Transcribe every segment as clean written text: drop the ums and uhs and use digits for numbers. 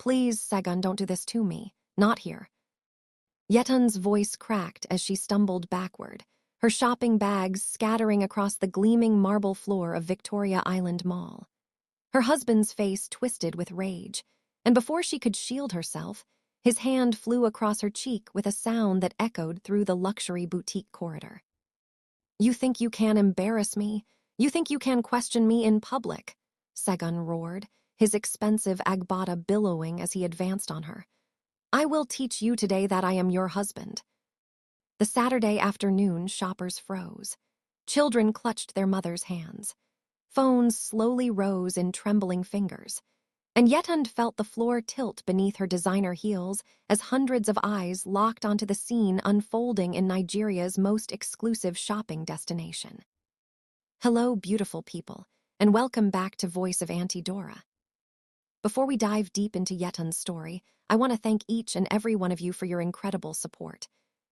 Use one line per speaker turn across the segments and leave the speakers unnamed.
Please, Segun, don't do this to me. Not here. Yetun's voice cracked as she stumbled backward, her shopping bags scattering across the gleaming marble floor of Victoria Island Mall. Her husband's face twisted with rage, and before she could shield herself, his hand flew across her cheek with a sound that echoed through the luxury boutique corridor. You think you can embarrass me? You think you can question me in public? Segun roared, his expensive agbada billowing as he advanced on her. I will teach you today that I am your husband. The Saturday afternoon, shoppers froze. Children clutched their mothers' hands. Phones slowly rose in trembling fingers. And Yetund felt the floor tilt beneath her designer heels as hundreds of eyes locked onto the scene unfolding in Nigeria's most exclusive shopping destination. Hello, beautiful people, and welcome back to Voice of Auntie Dora. Before we dive deep into Yetund's story, I want to thank each and every one of you for your incredible support.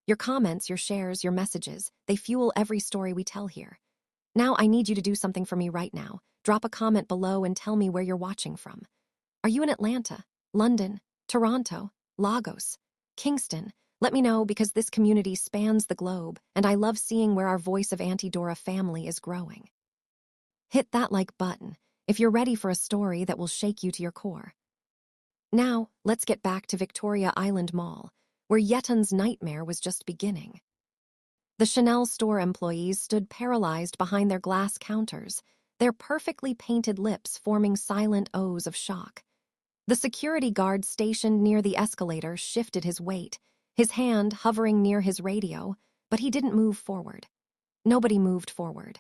Your comments, your shares, your messages, they fuel every story we tell here. Now I need you to do something for me right now. Drop a comment below and tell me where you're watching from. Are you in Atlanta, London, Toronto, Lagos, Kingston? Let me know because this community spans the globe and I love seeing where our Voice of Auntie Dora family is growing. Hit that like button if you're ready for a story that will shake you to your core. Now, let's get back to Victoria Island Mall, where Yetund's nightmare was just beginning. The Chanel store employees stood paralyzed behind their glass counters, their perfectly painted lips forming silent O's of shock. The security guard stationed near the escalator shifted his weight, his hand hovering near his radio, but he didn't move forward. Nobody moved forward.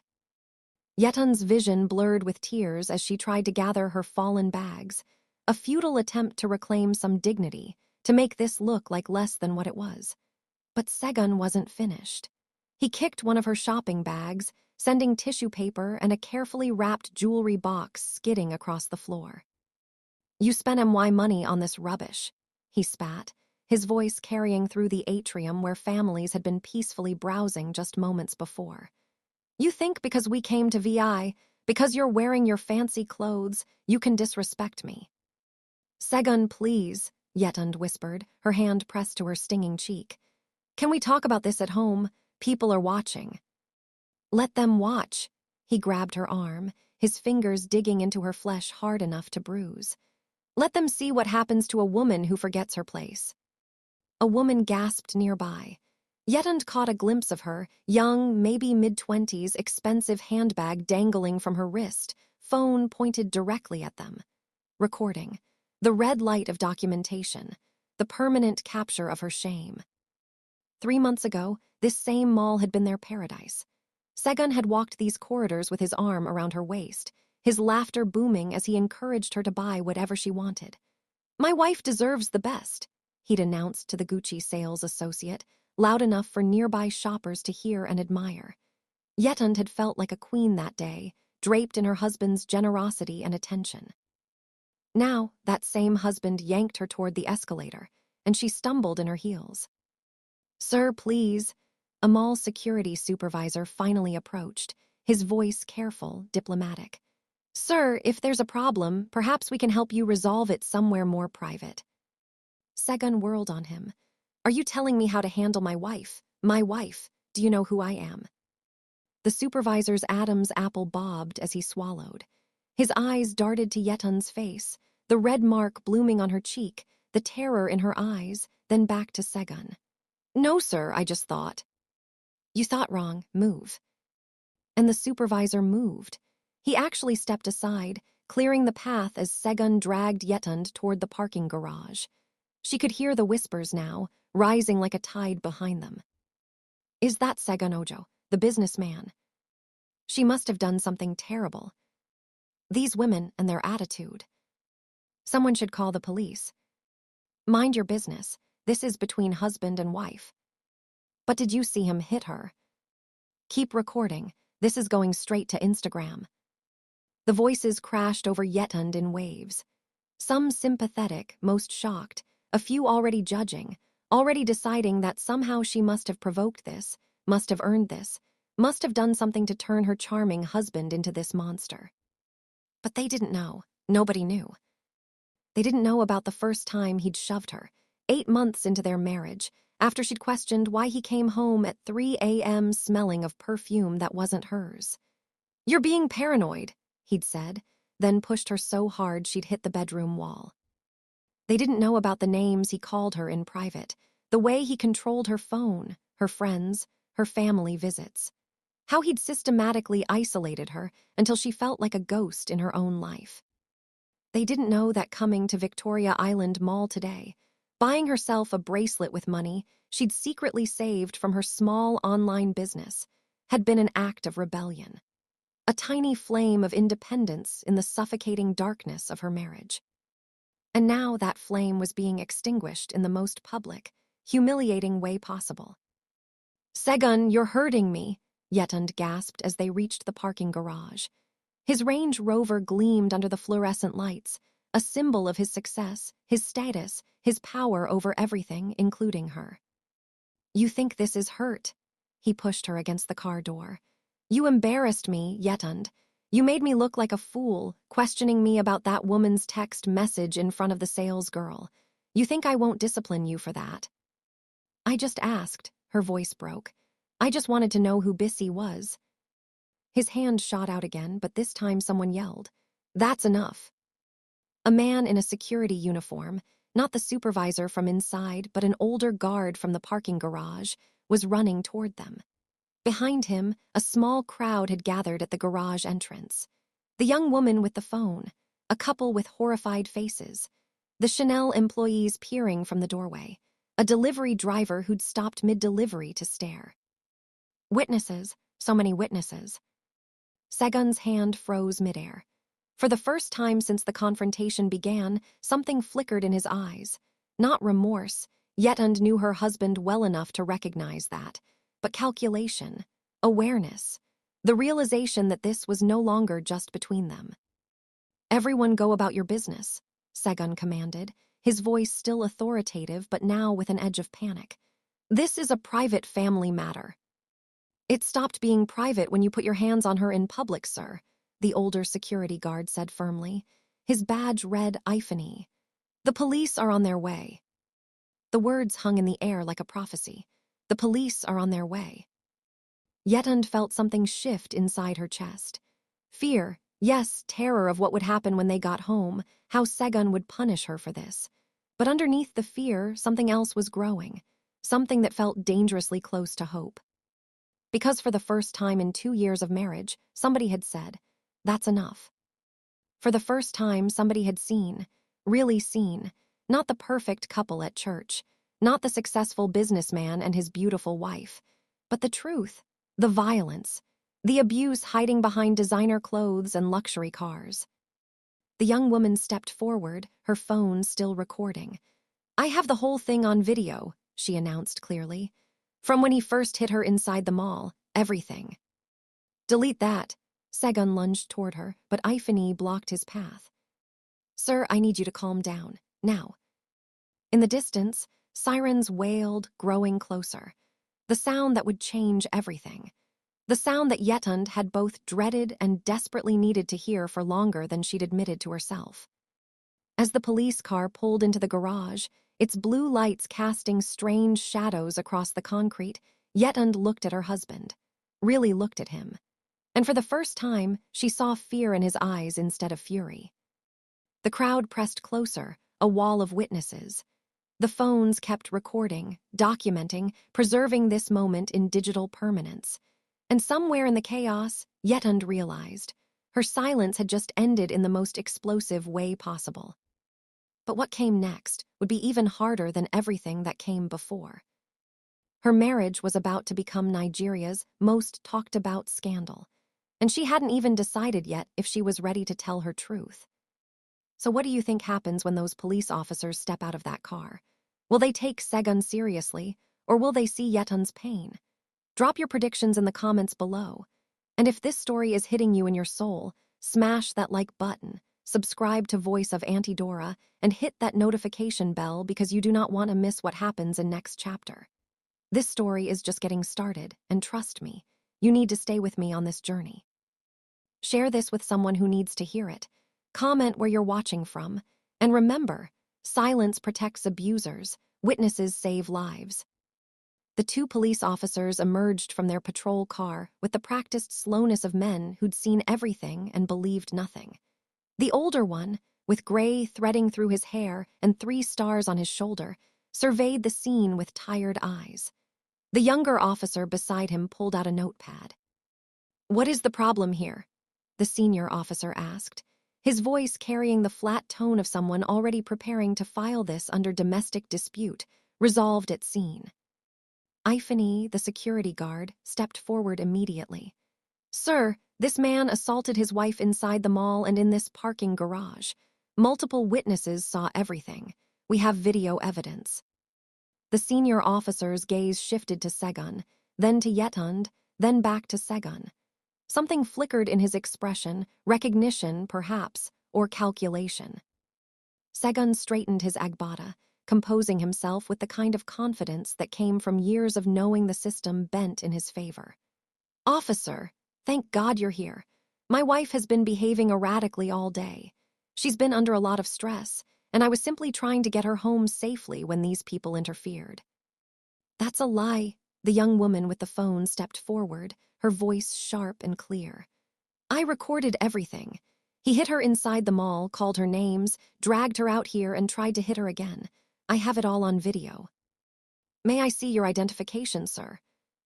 Yetund's vision blurred with tears as she tried to gather her fallen bags, a futile attempt to reclaim some dignity, to make this look like less than what it was. But Segun wasn't finished. He kicked one of her shopping bags, sending tissue paper and a carefully wrapped jewelry box skidding across the floor. You spent MY money on this rubbish, he spat, his voice carrying through the atrium where families had been peacefully browsing just moments before. You think because we came to VI, because you're wearing your fancy clothes, you can disrespect me. Segun, please, Yetund whispered, her hand pressed to her stinging cheek. Can we talk about this at home? People are watching. Let them watch. He grabbed her arm, his fingers digging into her flesh hard enough to bruise. Let them see what happens to a woman who forgets her place. A woman gasped nearby. Yetund caught a glimpse of her, young, maybe mid-20s, expensive handbag dangling from her wrist, phone pointed directly at them. Recording. The red light of documentation. The permanent capture of her shame. 3 months ago, this same mall had been their paradise. Segun had walked these corridors with his arm around her waist, his laughter booming as he encouraged her to buy whatever she wanted. My wife deserves the best, he'd announced to the Gucci sales associate, loud enough for nearby shoppers to hear and admire. Yetund had felt like a queen that day, draped in her husband's generosity and attention. Now, that same husband yanked her toward the escalator, and she stumbled in her heels. Sir, please. A mall security supervisor finally approached, his voice careful, diplomatic. Sir, if there's a problem, perhaps we can help you resolve it somewhere more private. Segun whirled on him. Are you telling me how to handle my wife? My wife. Do you know who I am? The supervisor's Adam's apple bobbed as he swallowed. His eyes darted to Yetund's face, the red mark blooming on her cheek, the terror in her eyes, then back to Segun. No, sir, I just thought. You thought wrong. Move. And the supervisor moved. He actually stepped aside, clearing the path as Segun dragged Yetund toward the parking garage. She could hear the whispers now, rising like a tide behind them. Is that Segun Ojo, the businessman? She must have done something terrible. These women and their attitude. Someone should call the police. Mind your business. This is between husband and wife. But did you see him hit her? Keep recording. This is going straight to Instagram. The voices crashed over Yetund in waves. Some sympathetic, most shocked, a few already judging, already deciding that somehow she must have provoked this, must have earned this, must have done something to turn her charming husband into this monster. But they didn't know. Nobody knew. They didn't know about the first time he'd shoved her, 8 months into their marriage, after she'd questioned why he came home at 3 a.m. smelling of perfume that wasn't hers. "You're being paranoid," he'd said, then pushed her so hard she'd hit the bedroom wall. They didn't know about the names he called her in private, the way he controlled her phone, her friends, her family visits, how he'd systematically isolated her until she felt like a ghost in her own life. They didn't know that coming to Victoria Island Mall today, buying herself a bracelet with money she'd secretly saved from her small online business, had been an act of rebellion, a tiny flame of independence in the suffocating darkness of her marriage. And now that flame was being extinguished in the most public, humiliating way possible. "Segun, you're hurting me," Yetund gasped as they reached the parking garage. His Range Rover gleamed under the fluorescent lights, a symbol of his success, his status, his power over everything, including her. "You think this is hurt?" He pushed her against the car door. "You embarrassed me, Yetund. You made me look like a fool, questioning me about that woman's text message in front of the sales girl. You think I won't discipline you for that?" "I just asked," her voice broke. "I just wanted to know who Bissy was." His hand shot out again, but this time someone yelled, "That's enough." A man in a security uniform, not the supervisor from inside, but an older guard from the parking garage, was running toward them. Behind him, a small crowd had gathered at the garage entrance. The young woman with the phone, a couple with horrified faces, the Chanel employees peering from the doorway, a delivery driver who'd stopped mid-delivery to stare. Witnesses, so many witnesses. Segun's hand froze midair. For the first time since the confrontation began, something flickered in his eyes. Not remorse, Yetund knew her husband well enough to recognize that, but calculation, awareness, the realization that this was no longer just between them. "Everyone go about your business," Segun commanded, his voice still authoritative but now with an edge of panic. "This is a private family matter." "It stopped being private when you put your hands on her in public, sir," the older security guard said firmly. His badge read Iphany. "The police are on their way." The words hung in the air like a prophecy. The police are on their way. Yetund felt something shift inside her chest. Fear, yes, terror of what would happen when they got home, how Segun would punish her for this. But underneath the fear, something else was growing, something that felt dangerously close to hope. Because for the first time in 2 years of marriage, somebody had said, "That's enough." For the first time, somebody had seen, really seen, not the perfect couple at church, not the successful businessman and his beautiful wife, but the truth, the violence, the abuse hiding behind designer clothes and luxury cars. The young woman stepped forward, her phone still recording. "I have the whole thing on video," she announced clearly. "From when he first hit her inside the mall, everything." "Delete that." Segun lunged toward her, but Iphany blocked his path. "Sir, I need you to calm down, now." In the distance, sirens wailed, growing closer. The sound that would change everything. The sound that Yetund had both dreaded and desperately needed to hear for longer than she'd admitted to herself. As the police car pulled into the garage, its blue lights casting strange shadows across the concrete, Yetund looked at her husband. Really looked at him. And for the first time, she saw fear in his eyes instead of fury. The crowd pressed closer, a wall of witnesses. The phones kept recording, documenting, preserving this moment in digital permanence. And somewhere in the chaos, Yetund realized, her silence had just ended in the most explosive way possible. But what came next would be even harder than everything that came before. Her marriage was about to become Nigeria's most talked about scandal, and she hadn't even decided yet if she was ready to tell her truth. So what do you think happens when those police officers step out of that car? Will they take Segun seriously, or will they see Yetund's pain? Drop your predictions in the comments below. And if this story is hitting you in your soul, smash that like button, subscribe to Voice of Auntie Dora, and hit that notification bell because you do not want to miss what happens in next chapter. This story is just getting started, and trust me, you need to stay with me on this journey. Share this with someone who needs to hear it. Comment where you're watching from, And remember, silence protects abusers, witnesses save lives. The two police officers emerged from their patrol car with the practiced slowness of men who'd seen everything and believed nothing. The older one, with gray threading through his hair and 3 stars on his shoulder, surveyed the scene with tired eyes. The younger officer beside him pulled out a notepad. "What is the problem here?" the senior officer asked, his voice carrying the flat tone of someone already preparing to file this under domestic dispute, resolved at scene. Ifany, the security guard, stepped forward immediately. "Sir, this man assaulted his wife inside the mall and in this parking garage. Multiple witnesses saw everything. We have video evidence." The senior officer's gaze shifted to Segun, then to Yetund, then back to Segun. Something flickered in his expression, recognition, perhaps, or calculation. Segun straightened his agbada, composing himself with the kind of confidence that came from years of knowing the system bent in his favor. "Officer, thank God you're here. My wife has been behaving erratically all day. She's been under a lot of stress, and I was simply trying to get her home safely when these people interfered." "That's a lie." The young woman with the phone stepped forward, her voice sharp and clear. "I recorded everything. He hit her inside the mall, called her names, dragged her out here, and tried to hit her again. I have it all on video." "May I see your identification, sir?"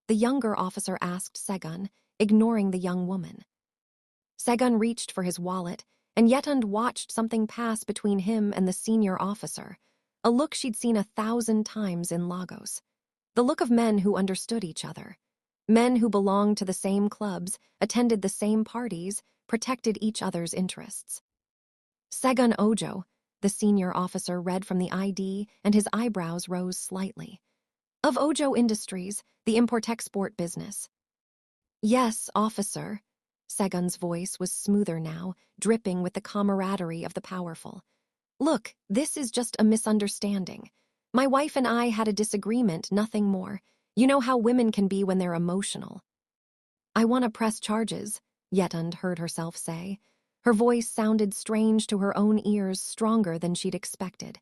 the younger officer asked Segun, ignoring the young woman. Segun reached for his wallet, and Yetund watched something pass between him and the senior officer, a look she'd seen 1,000 times in Lagos. The look of men who understood each other. Men who belonged to the same clubs, attended the same parties, protected each other's interests. "Segun Ojo," the senior officer read from the ID, and his eyebrows rose slightly. "Of Ojo Industries, the import-export business." "Yes, officer." Segun's voice was smoother now, dripping with the camaraderie of the powerful. "Look, this is just a misunderstanding. My wife and I had a disagreement, nothing more. You know how women can be when they're emotional." "I want to press charges," Yetund heard herself say. Her voice sounded strange to her own ears, stronger than she'd expected.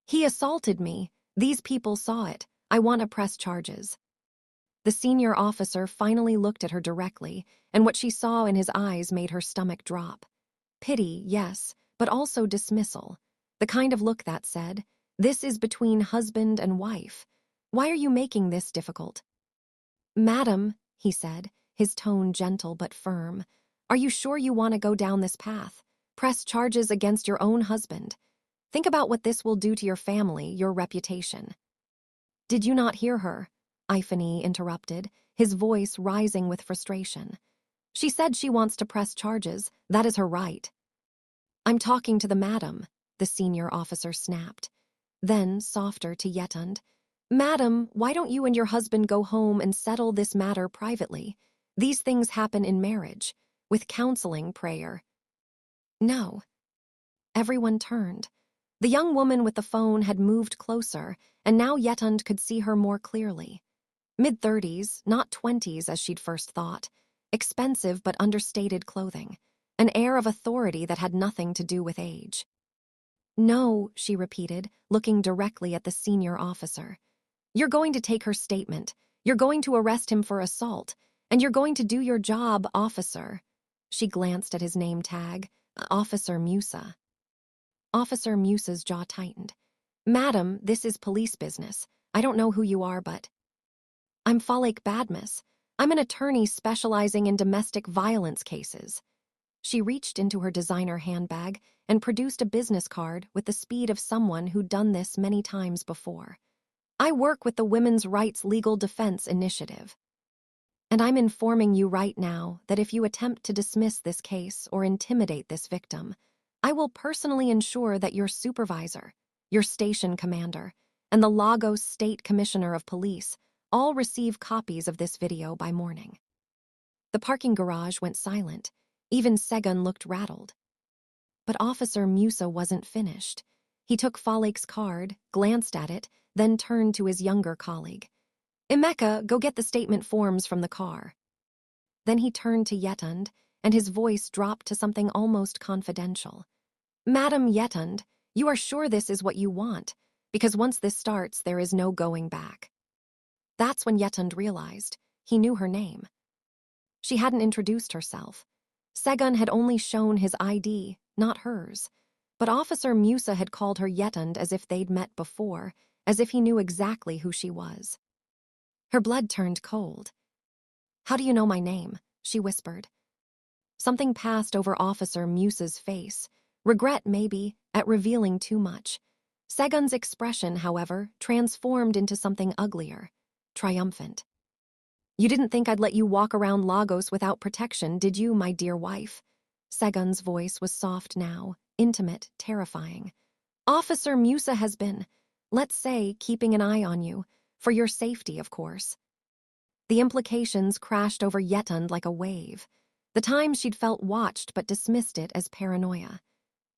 "He assaulted me. These people saw it. I want to press charges." The senior officer finally looked at her directly, and what she saw in his eyes made her stomach drop. Pity, yes, but also dismissal. The kind of look that said, "This is between husband and wife. Why are you making this difficult?" "Madam," he said, his tone gentle but firm, "are you sure you want to go down this path? Press charges against your own husband. Think about what this will do to your family, your reputation." "Did you not hear her?" Ifany interrupted, his voice rising with frustration. "She said she wants to press charges. That is her right." "I'm talking to the madam," the senior officer snapped. Then, softer to Yetund, "Madam, why don't you and your husband go home and settle this matter privately? These things happen in marriage, with counseling, prayer." "No." Everyone turned. The young woman with the phone had moved closer, and now Yetund could see her more clearly. Mid-30s, not 20s as she'd first thought. Expensive but understated clothing. An air of authority that had nothing to do with age. "No," she repeated, looking directly at the senior officer. "You're going to take her statement. You're going to arrest him for assault. And you're going to do your job, officer." She glanced at his name tag, Officer Musa. Officer Musa's jaw tightened. "Madam, this is police business. I don't know who you are, but—" "I'm Falek Badmus. I'm an attorney specializing in domestic violence cases." She reached into her designer handbag and produced a business card with the speed of someone who'd done this many times before. "I work with the Women's Rights Legal Defense Initiative. And I'm informing you right now that if you attempt to dismiss this case or intimidate this victim, I will personally ensure that your supervisor, your station commander, and the Lagos State Commissioner of Police all receive copies of this video by morning." The parking garage went silent. Even Segun looked rattled. But Officer Musa wasn't finished. He took Falek's card, glanced at it, then turned to his younger colleague. "Emeka, go get the statement forms from the car." Then he turned to Yetund, and his voice dropped to something almost confidential. "Madam Yetund, You are sure this is what you want? Because once this starts, there is no going back. That's when Yetund realized. He knew her name. She hadn't introduced herself. Segun had only shown his ID, not hers. But Officer Musa had called her Yetund as if they'd met before, as if he knew exactly who she was. Her blood turned cold. "How do you know my name?" she whispered. Something passed over Officer Musa's face. Regret, maybe, at revealing too much. Segun's expression, however, transformed into something uglier, triumphant. "You didn't think I'd let you walk around Lagos without protection, did you, my dear wife?" Segun's voice was soft now, intimate, terrifying. "Officer Musa has been, let's say, keeping an eye on you, for your safety, of course." The implications crashed over Yetund like a wave. The times she'd felt watched but dismissed it as paranoia.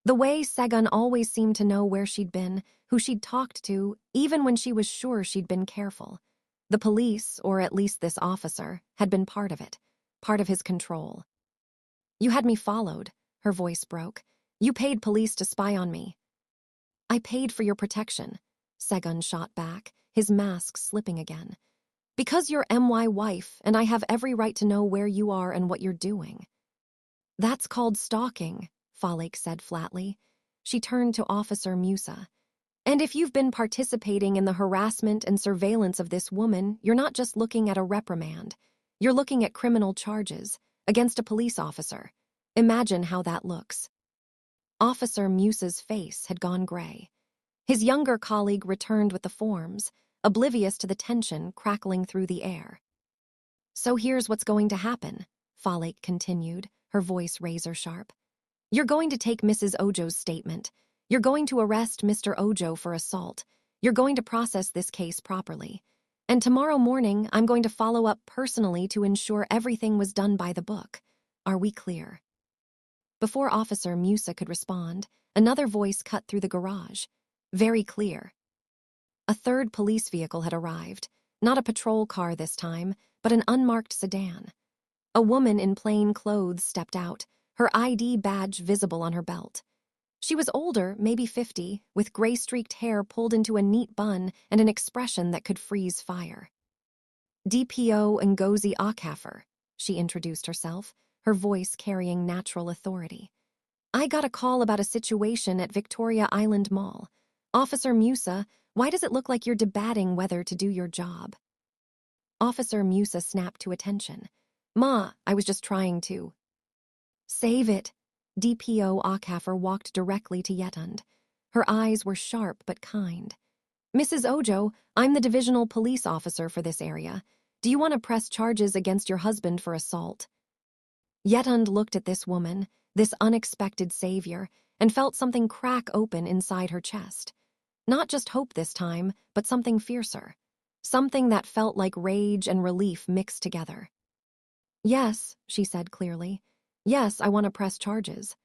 The way Segun always seemed to know where she'd been, who she'd talked to, even when she was sure she'd been careful. The police, or at least this officer, had been part of it, part of his control. "You had me followed," her voice broke. "You paid police to spy on me." "I paid for your protection," Segun shot back, his mask slipping again. "Because you're my wife, and I have every right to know where you are and what you're doing." "That's called stalking," Falek said flatly. She turned to Officer Musa. "And if you've been participating in the harassment and surveillance of this woman, you're not just looking at a reprimand. You're looking at criminal charges against a police officer. Imagine how that looks." Officer Musa's face had gone gray. His younger colleague returned with the forms, oblivious to the tension crackling through the air. "So here's what's going to happen," Falek continued, her voice razor-sharp. "You're going to take Mrs. Ojo's statement. You're going to arrest Mr. Ojo for assault. You're going to process this case properly. And tomorrow morning, I'm going to follow up personally to ensure everything was done by the book. Are we clear?" Before Officer Musa could respond, another voice cut through the garage. "Very clear." A third police vehicle had arrived, not a patrol car this time, but an unmarked sedan. A woman in plain clothes stepped out, her ID badge visible on her belt. She was older, maybe 50, with gray-streaked hair pulled into a neat bun and an expression that could freeze fire. "DPO Ngozi Okafor," she introduced herself, her voice carrying natural authority. "I got a call about a situation at Victoria Island Mall. Officer Musa, why does it look like you're debating whether to do your job?" Officer Musa snapped to attention. "Ma, I was just trying to." "Save it." DPO Okafor walked directly to Yetund. Her eyes were sharp but kind. "Mrs. Ojo, I'm the divisional police officer for this area. Do you want to press charges against your husband for assault?" Yetund looked at this woman, this unexpected savior, and felt something crack open inside her chest. Not just hope this time, but something fiercer. Something that felt like rage and relief mixed together. "Yes," she said clearly. "Yes, I want to press charges."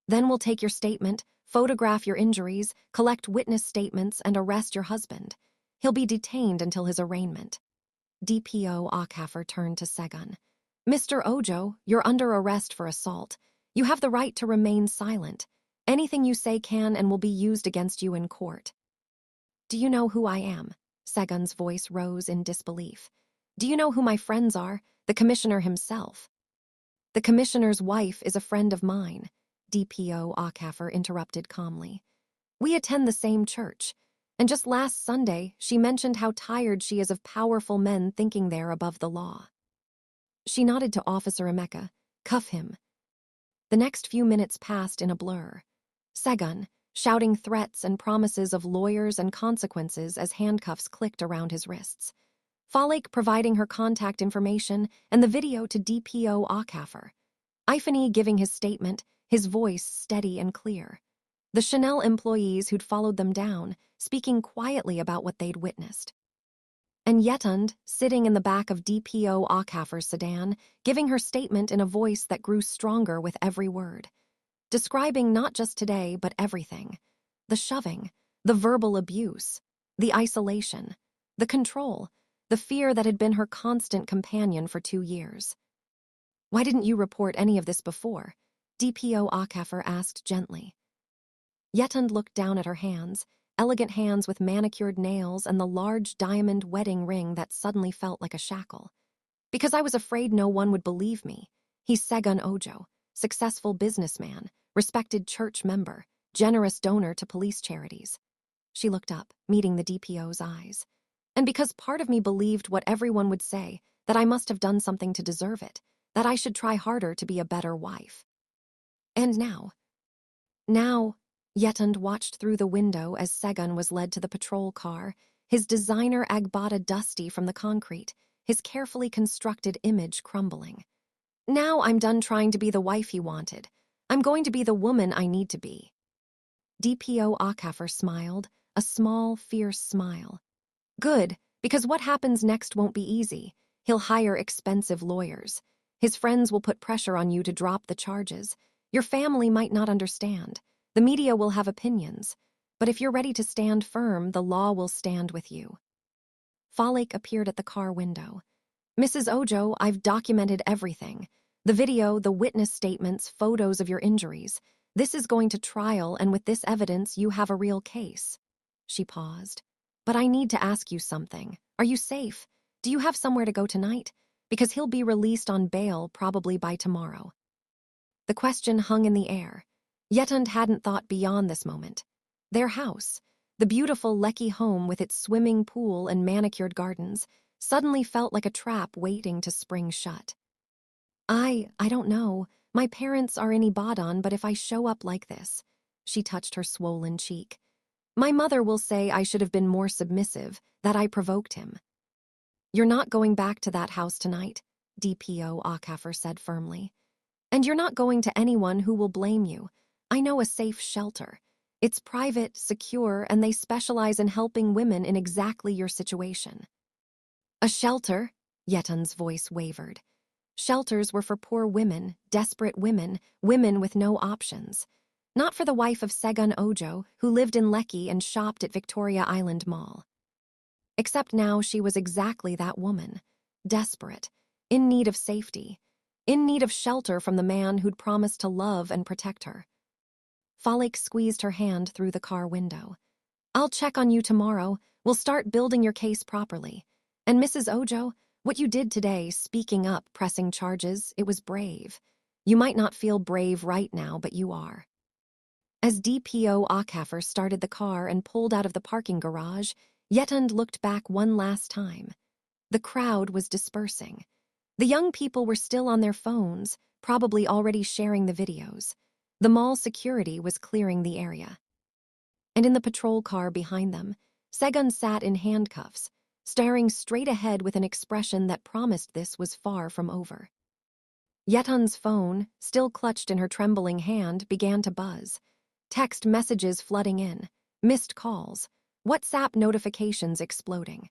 "Then we'll take your statement, photograph your injuries, collect witness statements, and arrest your husband. He'll be detained until his arraignment." DPO Okafor turned to Segun. "Mr. Ojo, you're under arrest for assault. You have the right to remain silent. Anything you say can and will be used against you in court." "Do you know who I am?" Segun's voice rose in disbelief. "Do you know who my friends are? The commissioner himself." "The commissioner's wife is a friend of mine," DPO Okafor interrupted calmly. "We attend the same church, and just last Sunday she mentioned how tired she is of powerful men thinking they're above the law." She nodded to Officer Emeka. "Cuff him." The next few minutes passed in a blur. Segun, shouting threats and promises of lawyers and consequences as handcuffs clicked around his wrists. Falek providing her contact information and the video to DPO Okafor. Ifani giving his statement, his voice steady and clear. The Chanel employees who'd followed them down, speaking quietly about what they'd witnessed. And Yetund, sitting in the back of DPO Okafor's sedan, giving her statement in a voice that grew stronger with every word. Describing not just today, but everything. The shoving, the verbal abuse, the isolation, the control, the fear that had been her constant companion for 2 years. "Why didn't you report any of this before?" DPO Okafor asked gently. Yetund looked down at her hands, elegant hands with manicured nails and the large diamond wedding ring that suddenly felt like a shackle. Because I was afraid no one would believe me. He's Segun Ojo, successful businessman, respected church member, generous donor to police charities. She looked up, meeting the DPO's eyes. And because part of me believed what everyone would say, that I must have done something to deserve it, that I should try harder to be a better wife. And now, Yetund watched through the window as Segun was led to the patrol car, his designer Agbada dusty from the concrete, his carefully constructed image crumbling. Now I'm done trying to be the wife he wanted. I'm going to be the woman I need to be. DPO Akaffer smiled, a small, fierce smile. Good, because what happens next won't be easy. He'll hire expensive lawyers. His friends will put pressure on you to drop the charges. Your family might not understand. The media will have opinions. But if you're ready to stand firm, the law will stand with you. Falik appeared at the car window. Mrs. Ojo, I've documented everything. The video, the witness statements, photos of your injuries. This is going to trial, and with this evidence, you have a real case. She paused. But I need to ask you something. Are you safe? Do you have somewhere to go tonight? Because he'll be released on bail probably by tomorrow. The question hung in the air. Yetund hadn't thought beyond this moment. Their house, the beautiful Lekki home with its swimming pool and manicured gardens, suddenly felt like a trap waiting to spring shut. I don't know. My parents are in Ibadan, but if I show up like this, she touched her swollen cheek. My mother will say I should have been more submissive, that I provoked him. You're not going back to that house tonight, DPO Akaffer said firmly. And you're not going to anyone who will blame you. I know a safe shelter. It's private, secure, and they specialize in helping women in exactly your situation. A shelter? Yetund's voice wavered. Shelters were for poor women, desperate women, women with no options. Not for the wife of Segun Ojo, who lived in Lekki and shopped at Victoria Island Mall. Except now she was exactly that woman. Desperate, in need of safety, in need of shelter from the man who'd promised to love and protect her. Falik squeezed her hand through the car window. I'll check on you tomorrow. We'll start building your case properly. And Mrs. Ojo, what you did today, speaking up, pressing charges, it was brave. You might not feel brave right now, but you are. As DPO Akaffer started the car and pulled out of the parking garage, Yetund looked back one last time. The crowd was dispersing. The young people were still on their phones, probably already sharing the videos. The mall security was clearing the area. And in the patrol car behind them, Segun sat in handcuffs, staring straight ahead with an expression that promised this was far from over. Yetund's phone, still clutched in her trembling hand, began to buzz. Text messages flooding in, missed calls, WhatsApp notifications exploding.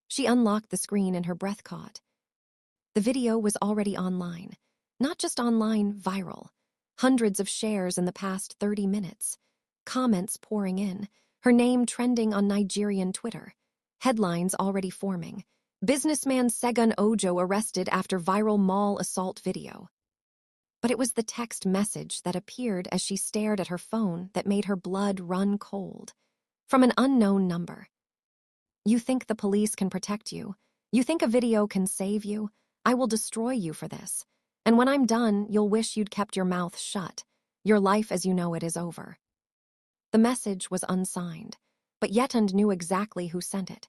She unlocked the screen and her breath caught. The video was already online. Not just online, viral. Hundreds of shares in the past 30 minutes. Comments pouring in. Her name trending on Nigerian Twitter. Headlines already forming. Businessman Segun Ojo arrested after viral mall assault video. But it was the text message that appeared as she stared at her phone that made her blood run cold. From an unknown number. You think the police can protect you? You think a video can save you? I will destroy you for this. And when I'm done, you'll wish you'd kept your mouth shut. Your life as you know it is over. The message was unsigned, but Yetund knew exactly who sent it.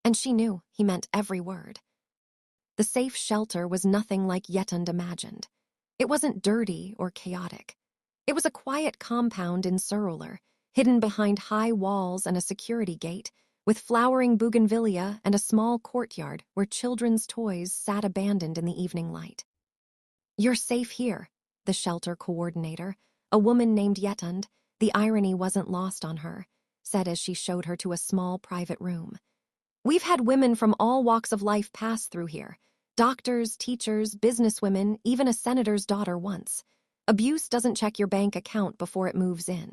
And she knew he meant every word. The safe shelter was nothing like Yetund imagined. It wasn't dirty or chaotic. It was a quiet compound in Surulur, hidden behind high walls and a security gate, with flowering bougainvillea and a small courtyard where children's toys sat abandoned in the evening light. You're safe here, the shelter coordinator, a woman named Yetund, the irony wasn't lost on her, said as she showed her to a small private room. We've had women from all walks of life pass through here. Doctors, teachers, businesswomen, even a senator's daughter once. Abuse doesn't check your bank account before it moves in.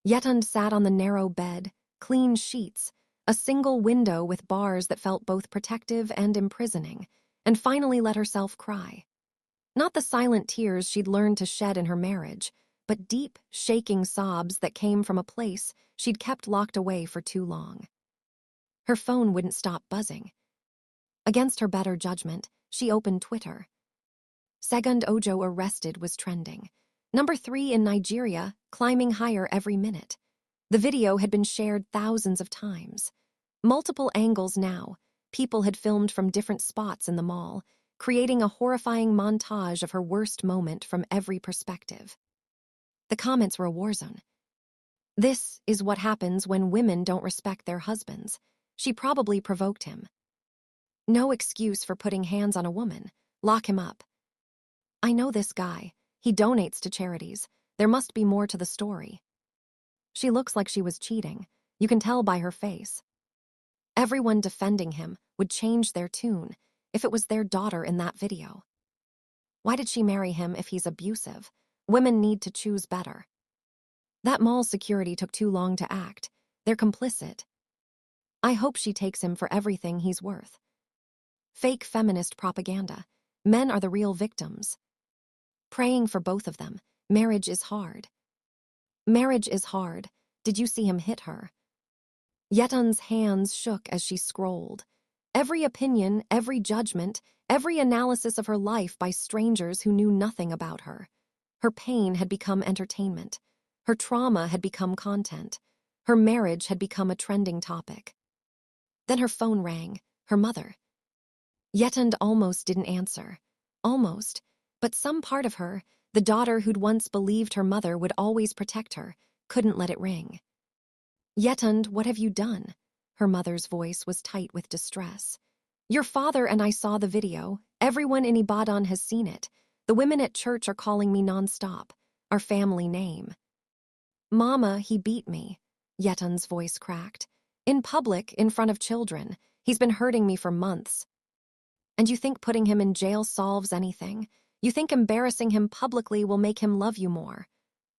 Yetund sat on the narrow bed, clean sheets, a single window with bars that felt both protective and imprisoning, and finally let herself cry. Not the silent tears she'd learned to shed in her marriage, but deep, shaking sobs that came from a place she'd kept locked away for too long. Her phone wouldn't stop buzzing. Against her better judgment, she opened Twitter. Second Ojo arrested was trending. Number 3 in Nigeria, climbing higher every minute. The video had been shared thousands of times. Multiple angles now. People had filmed from different spots in the mall, creating a horrifying montage of her worst moment from every perspective. The comments were a war zone. This is what happens when women don't respect their husbands. She probably provoked him. No excuse for putting hands on a woman. Lock him up. I know this guy. He donates to charities. There must be more to the story. She looks like she was cheating. You can tell by her face. Everyone defending him would change their tune if it was their daughter in that video. Why did she marry him if he's abusive? Women need to choose better. That mall security took too long to act. They're complicit. I hope she takes him for everything he's worth. Fake feminist propaganda. Men are the real victims. Praying for both of them. Marriage is hard. Marriage is hard. Did you see him hit her? Yetun's hands shook as she scrolled. Every opinion, every judgment, every analysis of her life by strangers who knew nothing about her. Her pain had become entertainment. Her trauma had become content. Her marriage had become a trending topic. Then her phone rang. Her mother. Yetund almost didn't answer. Almost. But some part of her, the daughter who'd once believed her mother would always protect her, couldn't let it ring. Yetund, what have you done? Her mother's voice was tight with distress. Your father and I saw the video. Everyone in Ibadan has seen it. The women at church are calling me nonstop. Our family name. Mama, he beat me. Yetund's voice cracked. In public, in front of children. He's been hurting me for months. And you think putting him in jail solves anything? You think embarrassing him publicly will make him love you more?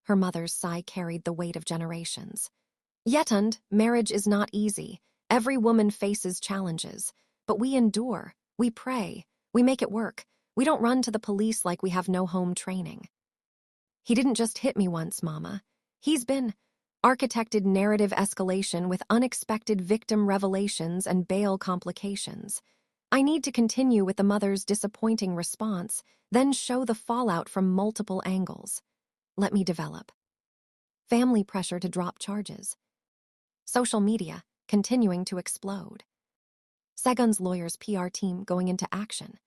Her mother's sigh carried the weight of generations. Yetund, marriage is not easy. Every woman faces challenges. But we endure. We pray. We make it work. We don't run to the police like we have no home training. He didn't just hit me once, Mama. He's been architected narrative escalation with unexpected victim revelations and bail complications. I need to continue with the mother's disappointing response, then show the fallout from multiple angles. Let me develop. Family pressure to drop charges. Social media continuing to explode. Segun's lawyer's PR team going into action.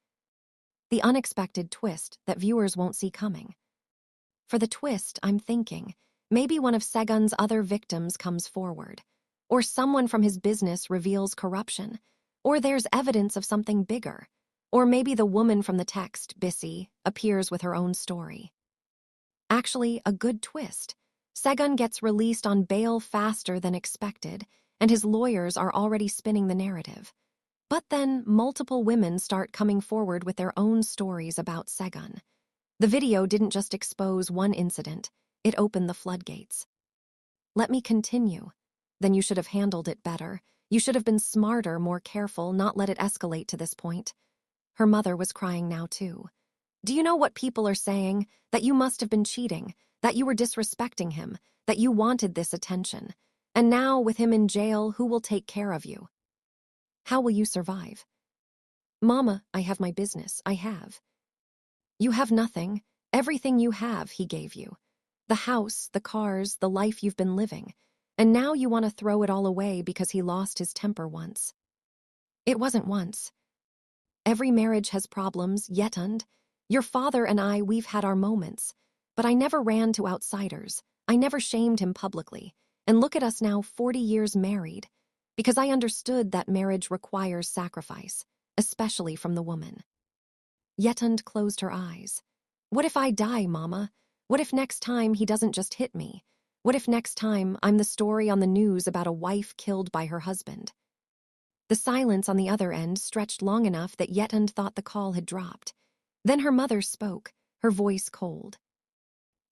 The unexpected twist that viewers won't see coming. For the twist, I'm thinking, maybe one of Segun's other victims comes forward, or someone from his business reveals corruption, or there's evidence of something bigger, or maybe the woman from the text, Bissy, appears with her own story. Actually, a good twist. Segun gets released on bail faster than expected, and his lawyers are already spinning the narrative. But then, multiple women start coming forward with their own stories about Segun. The video didn't just expose one incident, it opened the floodgates. Let me continue. Then you should have handled it better. You should have been smarter, more careful, not let it escalate to this point. Her mother was crying now, too. Do you know what people are saying? That you must have been cheating, that you were disrespecting him, that you wanted this attention. And now, with him in jail, who will take care of you? How will you survive? Mama, I have my business, I have. You have nothing. Everything you have, he gave you. The house, the cars, the life you've been living. And now you want to throw it all away because he lost his temper once. It wasn't once. Every marriage has problems, Yetund. Your father and I, we've had our moments. But I never ran to outsiders. I never shamed him publicly. And look at us now, 40 years married. Because I understood that marriage requires sacrifice, especially from the woman. Yetund closed her eyes. What if I die, Mama? What if next time he doesn't just hit me? What if next time I'm the story on the news about a wife killed by her husband? The silence on the other end stretched long enough that Yetund thought the call had dropped. Then her mother spoke, her voice cold.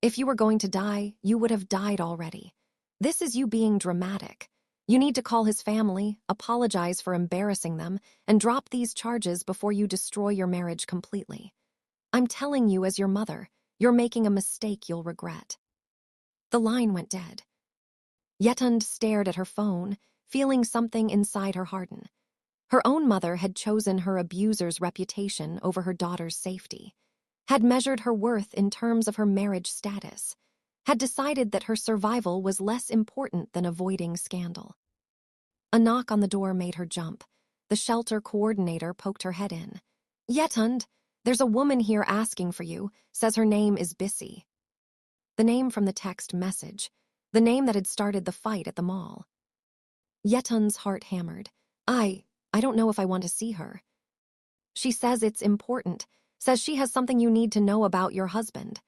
If you were going to die, you would have died already. This is you being dramatic. You need to call his family, apologize for embarrassing them, and drop these charges before you destroy your marriage completely. I'm telling you as your mother, you're making a mistake you'll regret. The line went dead. Yetund stared at her phone, feeling something inside her harden. Her own mother had chosen her abuser's reputation over her daughter's safety, had measured her worth in terms of her marriage status, had decided that her survival was less important than avoiding scandal. A knock on the door made her jump. The shelter coordinator poked her head in. "Yetund, there's a woman here asking for you, says her name is Bissy." The name from the text message, the name that had started the fight at the mall. Yetund's heart hammered. I don't know if I want to see her. She says it's important, says she has something you need to know about your husband.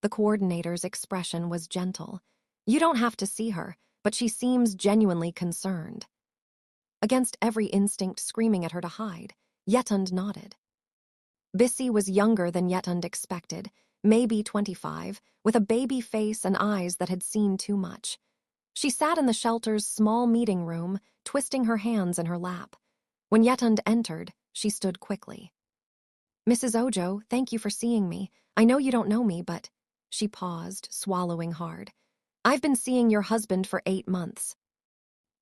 The coordinator's expression was gentle. You don't have to see her, but she seems genuinely concerned. Against every instinct screaming at her to hide, Yetund nodded. Bissy was younger than Yetund expected, maybe 25, with a baby face and eyes that had seen too much. She sat in the shelter's small meeting room, twisting her hands in her lap. When Yetund entered, she stood quickly. "Mrs. Ojo, thank you for seeing me. I know you don't know me, but—" She paused, swallowing hard. "I've been seeing your husband for 8 months."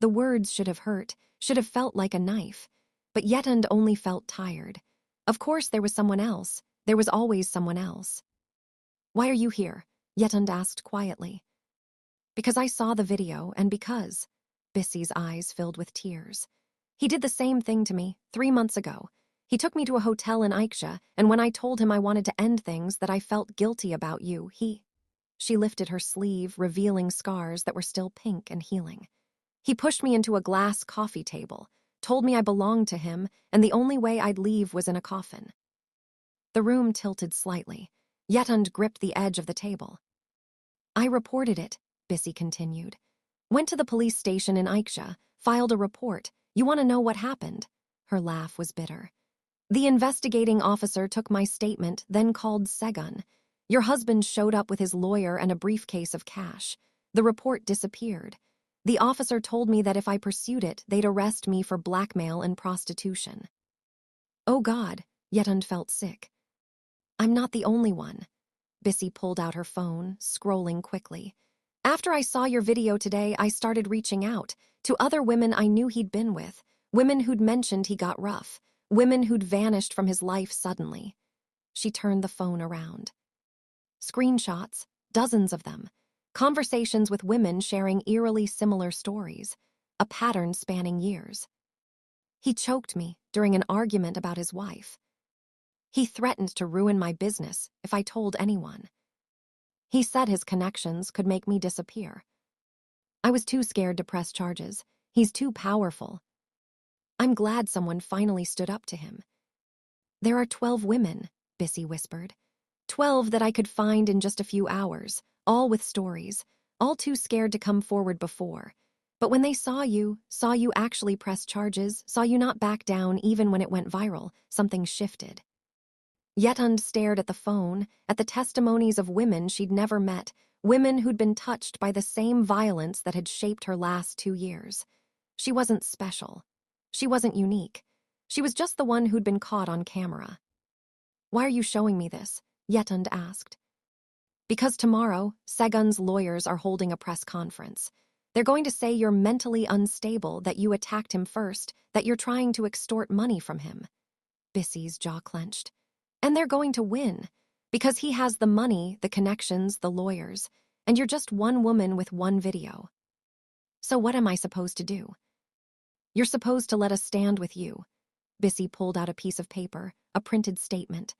The words should have hurt, should have felt like a knife, but Yetund only felt tired. Of course there was someone else. There was always someone else. "Why are you here?" Yetund asked quietly. "Because I saw the video, and because—" Bissy's eyes filled with tears. "He did the same thing to me 3 months ago. He took me to a hotel in Aiksha, and when I told him I wanted to end things, that I felt guilty about you, he—" She lifted her sleeve, revealing scars that were still pink and healing. "He pushed me into a glass coffee table, told me I belonged to him, and the only way I'd leave was in a coffin." The room tilted slightly. Yetund gripped the edge of the table. "I reported it," Bissy continued. "Went to the police station in Aiksha, filed a report. You want to know what happened?" Her laugh was bitter. "The investigating officer took my statement, then called Segun. Your husband showed up with his lawyer and a briefcase of cash. The report disappeared. The officer told me that if I pursued it, they'd arrest me for blackmail and prostitution." "Oh God," Yetund felt sick. "I'm not the only one." Bissy pulled out her phone, scrolling quickly. "After I saw your video today, I started reaching out to other women I knew he'd been with, women who'd mentioned he got rough, women who'd vanished from his life suddenly." She turned the phone around. Screenshots, dozens of them. Conversations with women sharing eerily similar stories, a pattern spanning years. "He choked me during an argument about his wife. He threatened to ruin my business if I told anyone. He said his connections could make me disappear. I was too scared to press charges. He's too powerful. I'm glad someone finally stood up to him." "There are 12 women," Bissy whispered. 12 that I could find in just a few hours, all with stories, all too scared to come forward before. But when they saw you actually press charges, saw you not back down even when it went viral, something shifted." Yetund stared at the phone, at the testimonies of women she'd never met, women who'd been touched by the same violence that had shaped her last 2 years. She wasn't special. She wasn't unique. She was just the one who'd been caught on camera. "Why are you showing me this?" Yetund asked. "Because tomorrow, Segun's lawyers are holding a press conference. They're going to say you're mentally unstable, that you attacked him first, that you're trying to extort money from him." Bissy's jaw clenched. "And they're going to win, because he has the money, the connections, the lawyers, and you're just one woman with one video. So what am I supposed to do?" "You're supposed to let us stand with you." Bissy pulled out a piece of paper, a printed statement.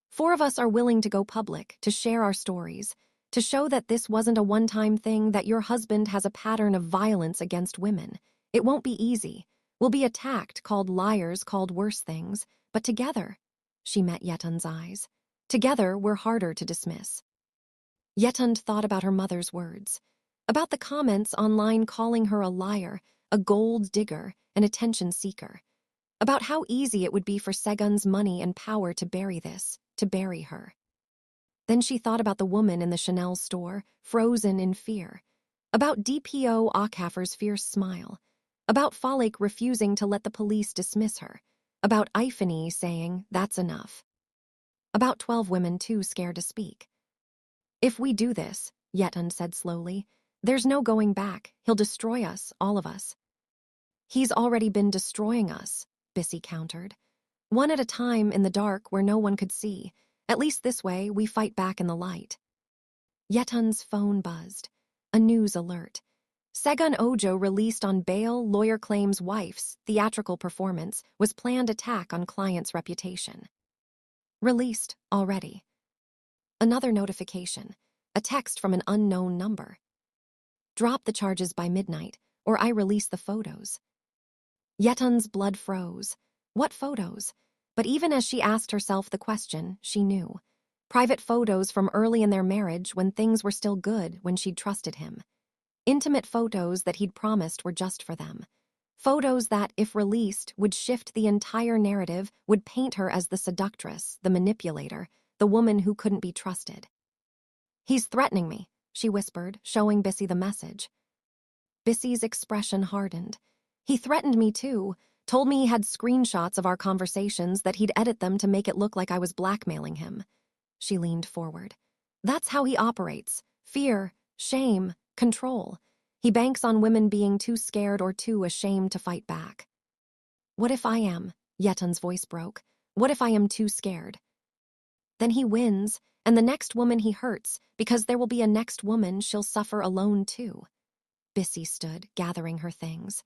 4 of us are willing to go public, to share our stories, to show that this wasn't a one-time thing, that your husband has a pattern of violence against women. It won't be easy. We'll be attacked, called liars, called worse things, but together—" She met Yetund's eyes. "Together, we're harder to dismiss." Yetund thought about her mother's words, about the comments online calling her a liar, a gold digger, an attention seeker, about how easy it would be for Segun's money and power to bury this, to bury her. Then she thought about the woman in the Chanel store, frozen in fear, about DPO Ockhafer's fierce smile, about Falik refusing to let the police dismiss her, about Ifany saying, "That's enough." About 12 women too scared to speak. "If we do this," Yetund said slowly. There's no going back. He'll destroy us, all of us. He's already been destroying us, Bissy countered. One at a time in the dark where no one could see. At least this way, we fight back in the light. Yetund's phone buzzed. A news alert. Segun Ojo released on bail, lawyer claims wife's theatrical performance was planned attack on client's reputation. Released already. Another notification. A text from an unknown number. Drop the charges by midnight, or I release the photos. Yetund's blood froze. What photos? But even as she asked herself the question, she knew. Private photos from early in their marriage when things were still good, when she'd trusted him. Intimate photos that he'd promised were just for them. Photos that, if released, would shift the entire narrative, would paint her as the seductress, the manipulator, the woman who couldn't be trusted. He's threatening me, she whispered, showing Bissy the message. Bissy's expression hardened. He threatened me too, told me he had screenshots of our conversations that he'd edit them to make it look like I was blackmailing him. She leaned forward. That's how he operates. Fear, shame, control. He banks on women being too scared or too ashamed to fight back. What if I am? Yetund's voice broke. What if I am too scared? Then he wins, and the next woman he hurts, because there will be a next woman she'll suffer alone too. Bissy stood, gathering her things.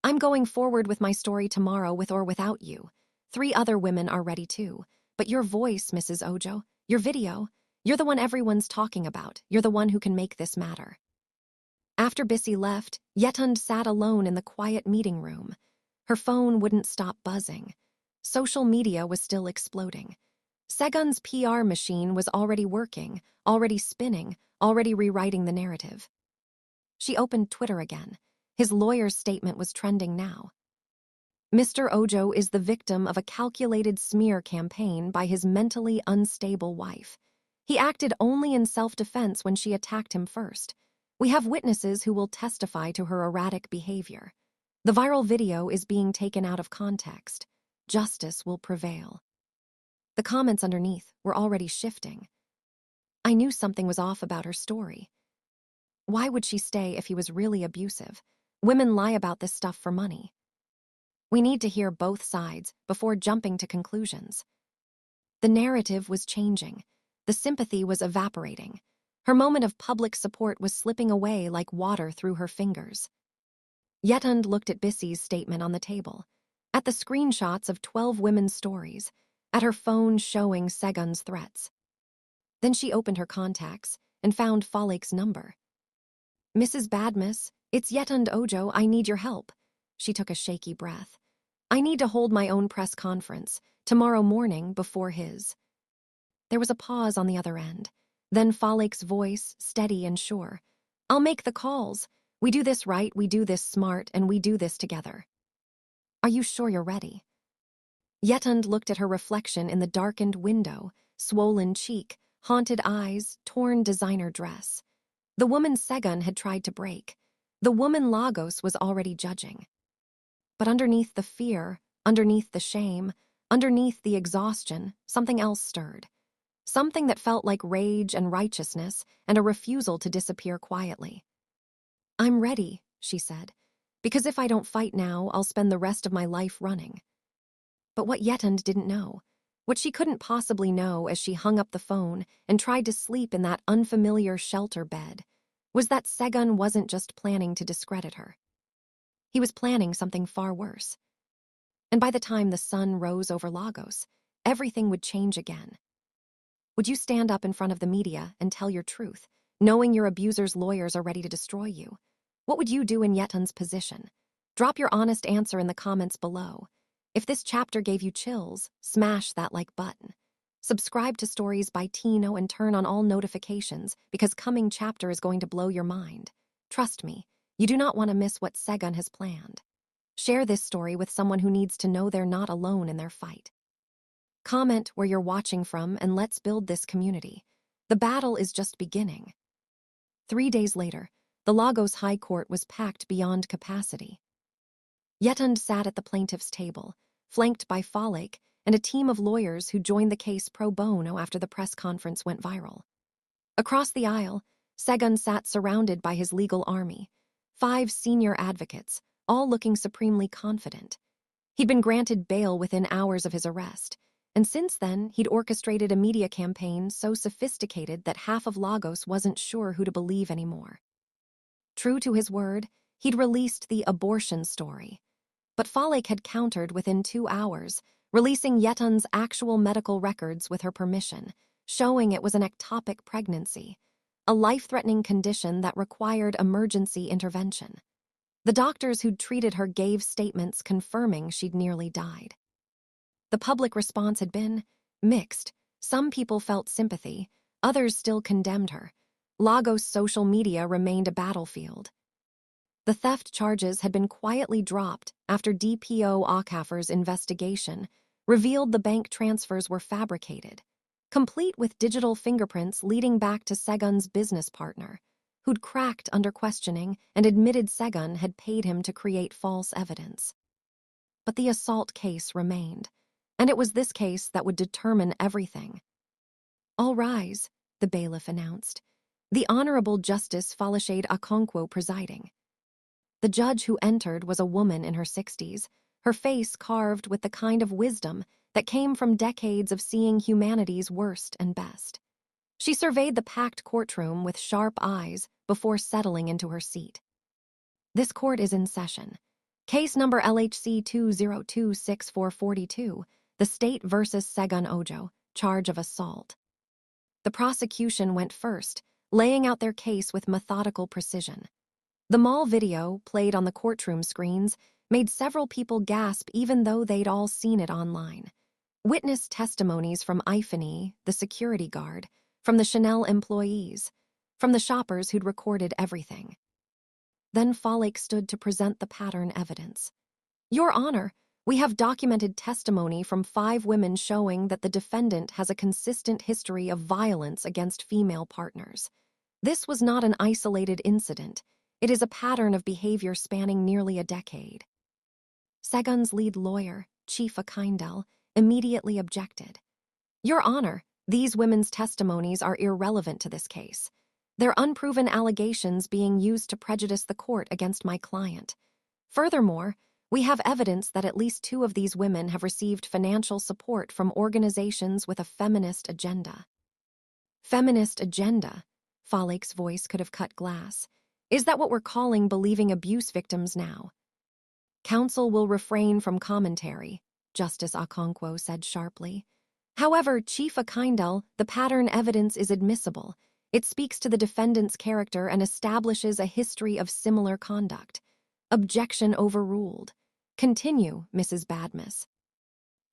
I'm going forward with my story tomorrow with or without you. 3 other women are ready too. But your voice, Mrs. Ojo, your video, you're the one everyone's talking about. You're the one who can make this matter. After Bissy left, Yetund sat alone in the quiet meeting room. Her phone wouldn't stop buzzing. Social media was still exploding. Segun's PR machine was already working, already spinning, already rewriting the narrative. She opened Twitter again. His lawyer's statement was trending now. Mr. Ojo is the victim of a calculated smear campaign by his mentally unstable wife. He acted only in self-defense when she attacked him first. We have witnesses who will testify to her erratic behavior. The viral video is being taken out of context. Justice will prevail. The comments underneath were already shifting. I knew something was off about her story. Why would she stay if he was really abusive? Women lie about this stuff for money. We need to hear both sides before jumping to conclusions. The narrative was changing. The sympathy was evaporating. Her moment of public support was slipping away like water through her fingers. Yetund looked at Bissy's statement on the table, at the screenshots of 12 women's stories, at her phone showing Segun's threats. Then she opened her contacts and found Falek's number. Mrs. Badmus, it's Yetund Ojo, I need your help. She took a shaky breath. I need to hold my own press conference, tomorrow morning before his. There was a pause on the other end. Then Falek's voice, steady and sure. I'll make the calls. We do this right, we do this smart, and we do this together. Are you sure you're ready? Yetund looked at her reflection in the darkened window, swollen cheek, haunted eyes, torn designer dress. The woman Segun had tried to break. The woman Lagos was already judging. But underneath the fear, underneath the shame, underneath the exhaustion, something else stirred. Something that felt like rage and righteousness and a refusal to disappear quietly. I'm ready, she said, because if I don't fight now, I'll spend the rest of my life running. But what Yetund didn't know, what she couldn't possibly know as she hung up the phone and tried to sleep in that unfamiliar shelter bed, was that Segun wasn't just planning to discredit her. He was planning something far worse. And by the time the sun rose over Lagos, everything would change again. Would you stand up in front of the media and tell your truth, knowing your abuser's lawyers are ready to destroy you? What would you do in Yetund's position? Drop your honest answer in the comments below. If this chapter gave you chills, smash that like button. Subscribe to Stories by Tino and turn on all notifications because coming chapter is going to blow your mind. Trust me, you do not want to miss what Segun has planned. Share this story with someone who needs to know they're not alone in their fight. Comment where you're watching from and let's build this community. The battle is just beginning. 3 days later, the Lagos High Court was packed beyond capacity. Yetund sat at the plaintiff's table, flanked by Falek and a team of lawyers who joined the case pro bono after the press conference went viral. Across the aisle, Segun sat surrounded by his legal army, 5 senior advocates, all looking supremely confident. He'd been granted bail within hours of his arrest, and since then he'd orchestrated a media campaign so sophisticated that half of Lagos wasn't sure who to believe anymore. True to his word, he'd released the abortion story. But Falek had countered within 2 hours, releasing Yetun's actual medical records with her permission, showing it was an ectopic pregnancy, a life-threatening condition that required emergency intervention. The doctors who'd treated her gave statements confirming she'd nearly died. The public response had been mixed. Some people felt sympathy, others still condemned her. Lagos social media remained a battlefield. The theft charges had been quietly dropped after DPO Okafor's investigation revealed the bank transfers were fabricated, complete with digital fingerprints leading back to Segun's business partner, who'd cracked under questioning and admitted Segun had paid him to create false evidence. But the assault case remained, and it was this case that would determine everything. "All rise," the bailiff announced, the Honorable Justice Folashade Okonkwo presiding. The judge who entered was a woman in her 60s, her face carved with the kind of wisdom that came from decades of seeing humanity's worst and best. She surveyed the packed courtroom with sharp eyes before settling into her seat. "This court is in session. Case number LHC 2026442, the state versus Segun Ojo, charge of assault." The prosecution went first, laying out their case with methodical precision. The mall video, played on the courtroom screens, made several people gasp even though they'd all seen it online. Witness testimonies from Ifani, the security guard, from the Chanel employees, from the shoppers who'd recorded everything. Then Falek stood to present the pattern evidence. "Your Honor, we have documented testimony from 5 women showing that the defendant has a consistent history of violence against female partners. This was not an isolated incident. It is a pattern of behavior spanning nearly a decade." Segun's lead lawyer, Chief Akindel, immediately objected. "Your Honor, these women's testimonies are irrelevant to this case. They're unproven allegations being used to prejudice the court against my client. Furthermore, we have evidence that at least 2 of these women have received financial support from organizations with a feminist agenda." "Feminist agenda?" Falek's voice could have cut glass. "Is that what we're calling believing abuse victims now?" "Counsel will refrain from commentary," Justice Okonkwo said sharply. "However, Chief Akindel, the pattern evidence is admissible. It speaks to the defendant's character and establishes a history of similar conduct. Objection overruled. Continue, Mrs. Badmus."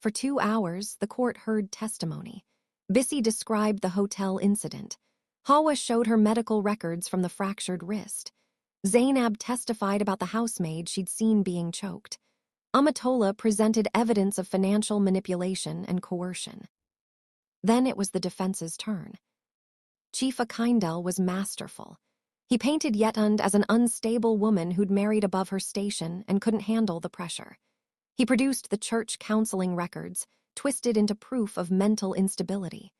For 2 hours, the court heard testimony. Bissy described the hotel incident. Hawa showed her medical records from the fractured wrist. Zainab testified about the housemaid she'd seen being choked. Amatola presented evidence of financial manipulation and coercion. Then it was the defense's turn. Chief Akindel was masterful. He painted Yetund as an unstable woman who'd married above her station and couldn't handle the pressure. He produced the church counseling records, twisted into proof of mental instability.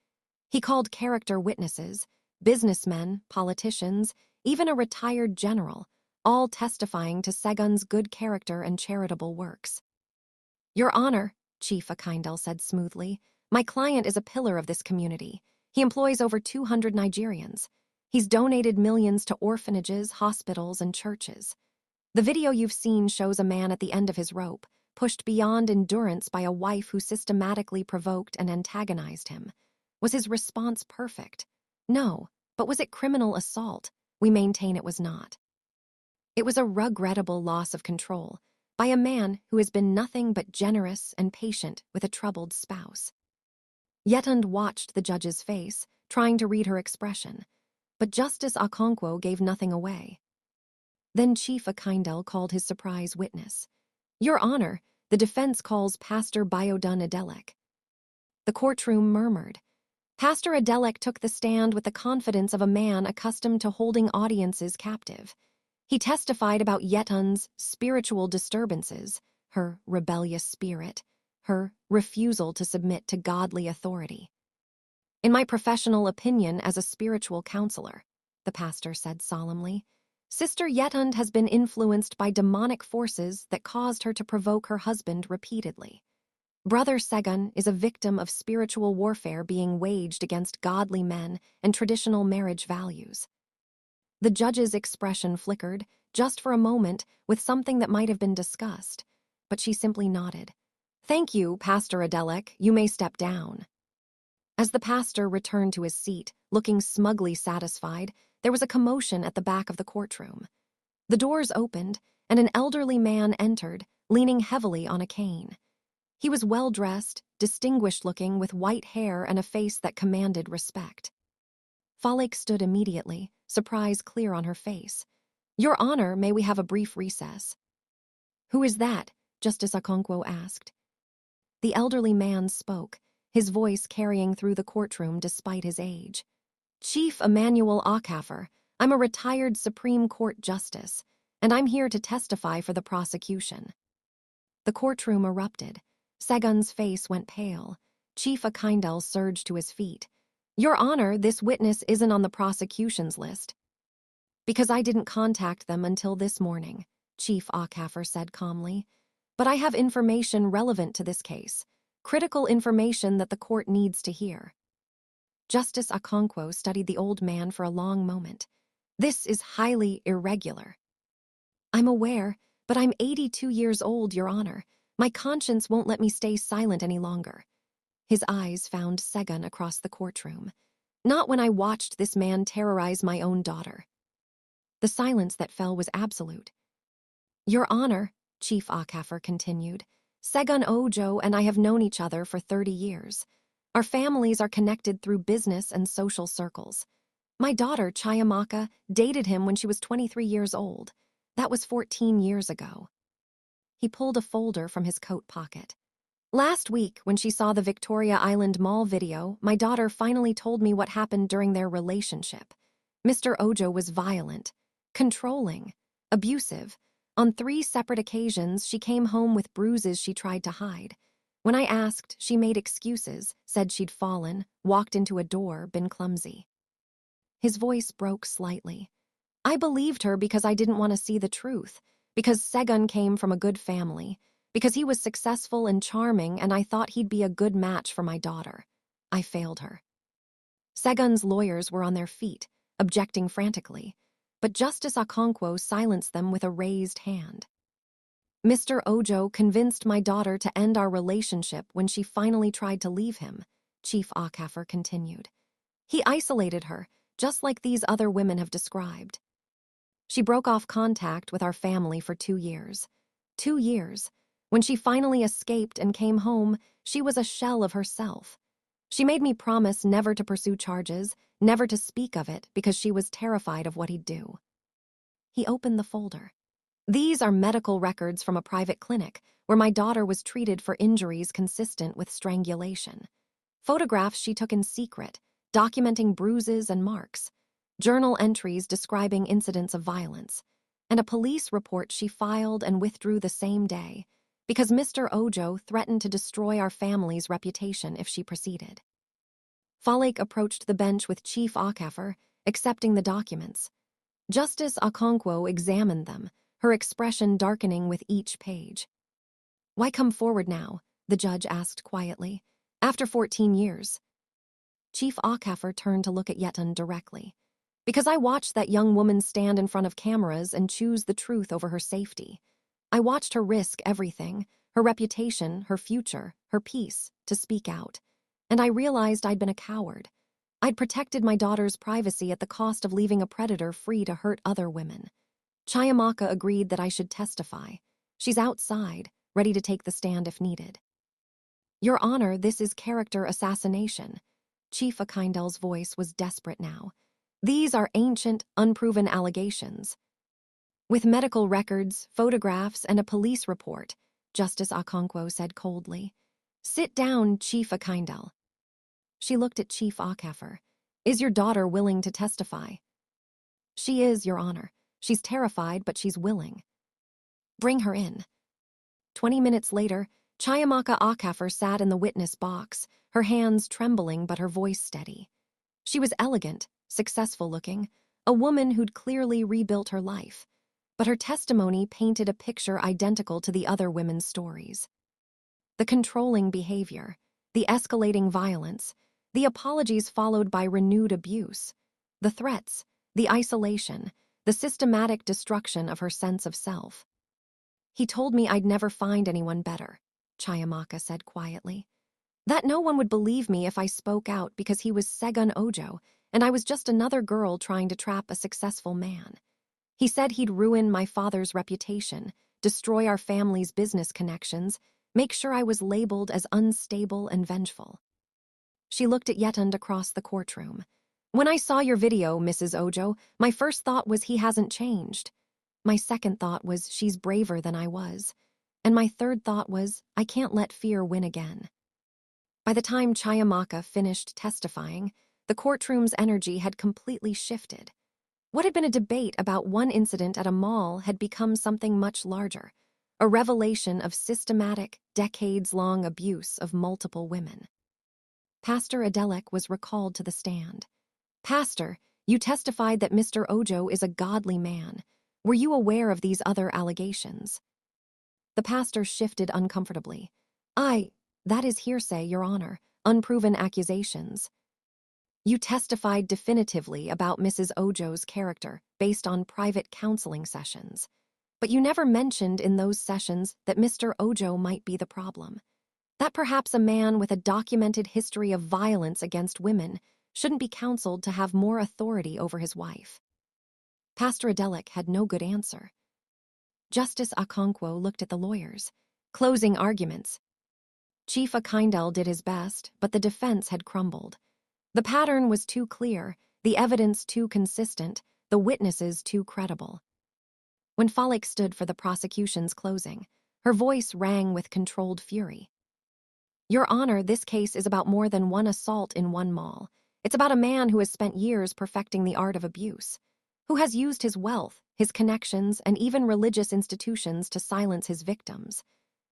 He called character witnesses, businessmen, politicians, even a retired general, all testifying to Segun's good character and charitable works. "Your Honor," Chief Akindel said smoothly, "my client is a pillar of this community. He employs over 200 Nigerians. He's donated millions to orphanages, hospitals, and churches. The video you've seen shows a man at the end of his rope, pushed beyond endurance by a wife who systematically provoked and antagonized him. Was his response perfect? No, but was it criminal assault? We maintain it was not. It was a regrettable loss of control by a man who has been nothing but generous and patient with a troubled spouse." Yetund watched the judge's face, trying to read her expression, but Justice Okonkwo gave nothing away. Then Chief Akindel called his surprise witness. "Your Honor, the defense calls Pastor Biodun Adelek." The courtroom murmured. Pastor Adelek took the stand with the confidence of a man accustomed to holding audiences captive. He testified about Yetund's spiritual disturbances, her rebellious spirit, her refusal to submit to godly authority. "In my professional opinion as a spiritual counselor," the pastor said solemnly. Sister Yetund has been influenced by demonic forces that caused her to provoke her husband repeatedly. Brother Segun is a victim of spiritual warfare being waged against godly men and traditional marriage values. The judge's expression flickered, just for a moment, with something that might have been discussed, but she simply nodded. Thank you, Pastor Adelek, you may step down. As the pastor returned to his seat, looking smugly satisfied, there was a commotion at the back of the courtroom. The doors opened, and an elderly man entered, leaning heavily on a cane. He was well-dressed, distinguished-looking, with white hair and a face that commanded respect. Falik stood immediately, surprise clear on her face. Your Honor, may we have a brief recess? Who is that? Justice Okonkwo asked. The elderly man spoke, his voice carrying through the courtroom despite his age. Chief Emmanuel Okafor, I'm a retired Supreme Court Justice, and I'm here to testify for the prosecution. The courtroom erupted. Segun's face went pale. Chief Akindel surged to his feet. Your Honor, this witness isn't on the prosecution's list. Because I didn't contact them until this morning, Chief Okafor said calmly. But I have information relevant to this case, critical information that the court needs to hear. Justice Okonkwo studied the old man for a long moment. This is highly irregular. I'm aware, but I'm 82 years old, Your Honor. My conscience won't let me stay silent any longer. His eyes found Segun across the courtroom. Not when I watched this man terrorize my own daughter. The silence that fell was absolute. Your Honor, Chief Okafor continued, Segun Ojo and I have known each other for 30 years. Our families are connected through business and social circles. My daughter, Chiamaka, dated him when she was 23 years old. That was 14 years ago. He pulled a folder from his coat pocket. Last week, when she saw the Victoria Island Mall video, my daughter finally told me what happened during their relationship. Mr. Ojo was violent, controlling, abusive. On 3 separate occasions, she came home with bruises she tried to hide. When I asked, she made excuses, said she'd fallen, walked into a door, been clumsy. His voice broke slightly. I believed her because I didn't want to see the truth, because Segun came from a good family, because he was successful and charming and I thought he'd be a good match for my daughter. I failed her. Segun's lawyers were on their feet, objecting frantically, but Justice Okonkwo silenced them with a raised hand. Mr. Ojo convinced my daughter to end our relationship when she finally tried to leave him, Chief Okafor continued. He isolated her, just like these other women have described. She broke off contact with our family for 2 years. 2 years. When she finally escaped and came home, she was a shell of herself. She made me promise never to pursue charges, never to speak of it, because she was terrified of what he'd do. He opened the folder. These are medical records from a private clinic where my daughter was treated for injuries consistent with strangulation. Photographs she took in secret, documenting bruises and marks. Journal entries describing incidents of violence. And a police report she filed and withdrew the same day, because Mr. Ojo threatened to destroy our family's reputation if she proceeded. Falik approached the bench with Chief Okafor, accepting the documents. Justice Okonkwo examined them, her expression darkening with each page. Why come forward now? The judge asked quietly. After 14 years. Chief Okafor turned to look at Yetun directly. Because I watched that young woman stand in front of cameras and choose the truth over her safety. I watched her risk everything, her reputation, her future, her peace, to speak out. And I realized I'd been a coward. I'd protected my daughter's privacy at the cost of leaving a predator free to hurt other women. Chiamaka agreed that I should testify. She's outside, ready to take the stand if needed. Your Honor, this is character assassination. Chief Akindel's voice was desperate now. These are ancient, unproven allegations. With medical records, photographs, and a police report, Justice Okonkwo said coldly. Sit down, Chief Akindel. She looked at Chief Okafor. Is your daughter willing to testify? She is, Your Honor. She's terrified, but she's willing. Bring her in. 20 minutes later, Chiamaka Okafor sat in the witness box, her hands trembling but her voice steady. She was elegant, successful-looking, a woman who'd clearly rebuilt her life. But her testimony painted a picture identical to the other women's stories. The controlling behavior, the escalating violence, the apologies followed by renewed abuse, the threats, the isolation, the systematic destruction of her sense of self. "He told me I'd never find anyone better," Chiamaka said quietly. "That no one would believe me if I spoke out because he was Segun Ojo, and I was just another girl trying to trap a successful man. He said he'd ruin my father's reputation, destroy our family's business connections, make sure I was labeled as unstable and vengeful." She looked at Yetund across the courtroom. "When I saw your video, Mrs. Ojo, my first thought was he hasn't changed. My second thought was she's braver than I was. And my third thought was I can't let fear win again." By the time Chiamaka finished testifying, the courtroom's energy had completely shifted. What had been a debate about one incident at a mall had become something much larger, a revelation of systematic, decades-long abuse of multiple women. Pastor Adelek was recalled to the stand. "Pastor, you testified that Mr. Ojo is a godly man. Were you aware of these other allegations?" The pastor shifted uncomfortably. That is hearsay, Your Honor, unproven accusations." "You testified definitively about Mrs. Ojo's character based on private counseling sessions. But you never mentioned in those sessions that Mr. Ojo might be the problem. That perhaps a man with a documented history of violence against women shouldn't be counseled to have more authority over his wife." Pastor Adelek had no good answer. Justice Okonkwo looked at the lawyers. Closing arguments. Chief Akindele did his best, but the defense had crumbled. The pattern was too clear, the evidence too consistent, the witnesses too credible. When Falik stood for the prosecution's closing, her voice rang with controlled fury. "Your Honor, this case is about more than one assault in one mall. It's about a man who has spent years perfecting the art of abuse, who has used his wealth, his connections, and even religious institutions to silence his victims,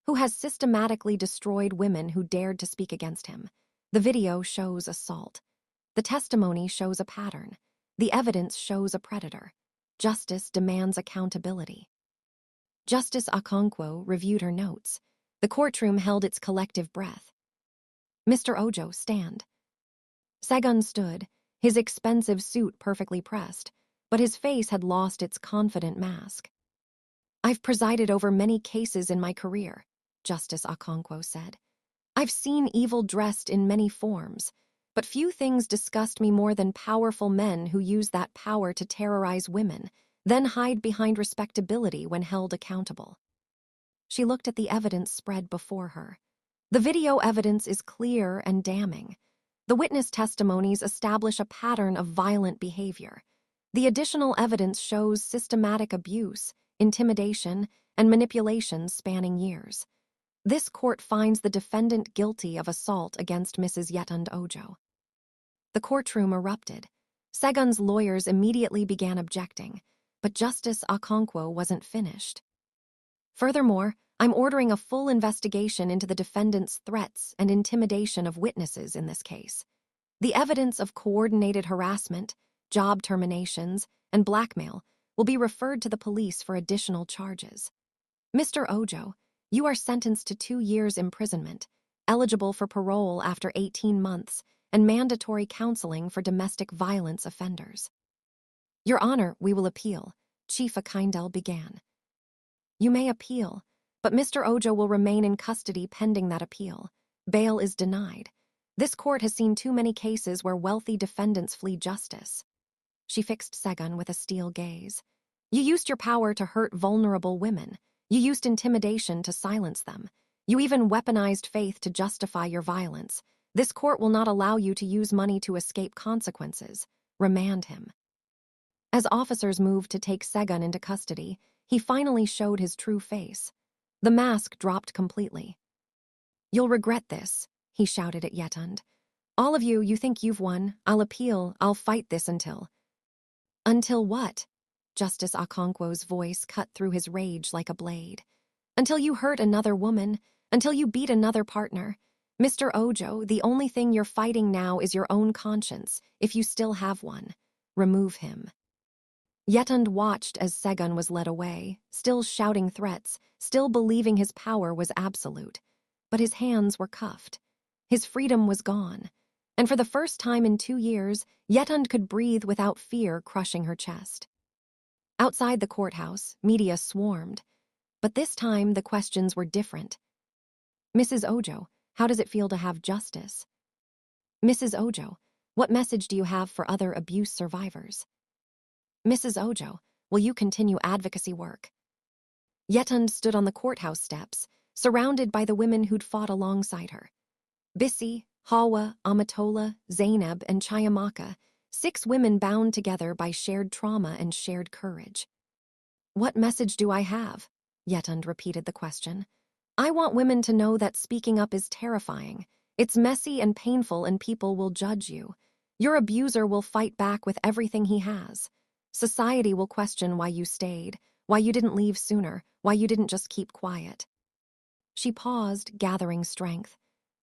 who has systematically destroyed women who dared to speak against him. The video shows assault. The testimony shows a pattern. The evidence shows a predator. Justice demands accountability." Justice Okonkwo reviewed her notes. The courtroom held its collective breath. "Mr. Ojo, stand." Segun stood, his expensive suit perfectly pressed, but his face had lost its confident mask. "I've presided over many cases in my career," Justice Okonkwo said. "I've seen evil dressed in many forms, but few things disgust me more than powerful men who use that power to terrorize women, then hide behind respectability when held accountable." She looked at the evidence spread before her. The video evidence is clear and damning. The witness testimonies establish a pattern of violent behavior. The additional evidence shows systematic abuse, intimidation, and manipulation spanning years. This court finds the defendant guilty of assault against Mrs. Yetund Ojo. The courtroom erupted. Segun's lawyers immediately began objecting, but Justice Okonkwo wasn't finished. "Furthermore, I'm ordering a full investigation into the defendant's threats and intimidation of witnesses in this case. The evidence of coordinated harassment, job terminations, and blackmail will be referred to the police for additional charges. Mr. Ojo, you are sentenced to 2 years imprisonment, eligible for parole after 18 months, and mandatory counseling for domestic violence offenders." "Your Honor, we will appeal," Chief Akindele began. "You may appeal, but Mr. Ojo will remain in custody pending that appeal. Bail is denied. This court has seen too many cases where wealthy defendants flee justice." She fixed Segun with a steel gaze. "You used your power to hurt vulnerable women. You used intimidation to silence them. You even weaponized faith to justify your violence. This court will not allow you to use money to escape consequences. Remand him." As officers moved to take Segun into custody, he finally showed his true face. The mask dropped completely. "You'll regret this," he shouted at Yetund. "All of you, you think you've won. I'll appeal. I'll fight this until—" "Until what?" Justice Okonkwo's voice cut through his rage like a blade. "Until you hurt another woman. Until you beat another partner. Mr. Ojo, the only thing you're fighting now is your own conscience, if you still have one. Remove him." Yetund watched as Segun was led away, still shouting threats, still believing his power was absolute. But his hands were cuffed. His freedom was gone. And for the first time in 2 years, Yetund could breathe without fear crushing her chest. Outside the courthouse, media swarmed. But this time, the questions were different. Mrs. Ojo, how does it feel to have justice? Mrs. Ojo, what message do you have for other abuse survivors? Mrs. Ojo, will you continue advocacy work? Yetund stood on the courthouse steps, surrounded by the women who'd fought alongside her. Bissi, Hawa, Amatola, Zainab, and Chayamaka, 6 women bound together by shared trauma and shared courage. What message do I have? Yetund repeated the question. I want women to know that speaking up is terrifying. It's messy and painful, and people will judge you. Your abuser will fight back with everything he has. Society will question why you stayed, why you didn't leave sooner, why you didn't just keep quiet. She paused, gathering strength.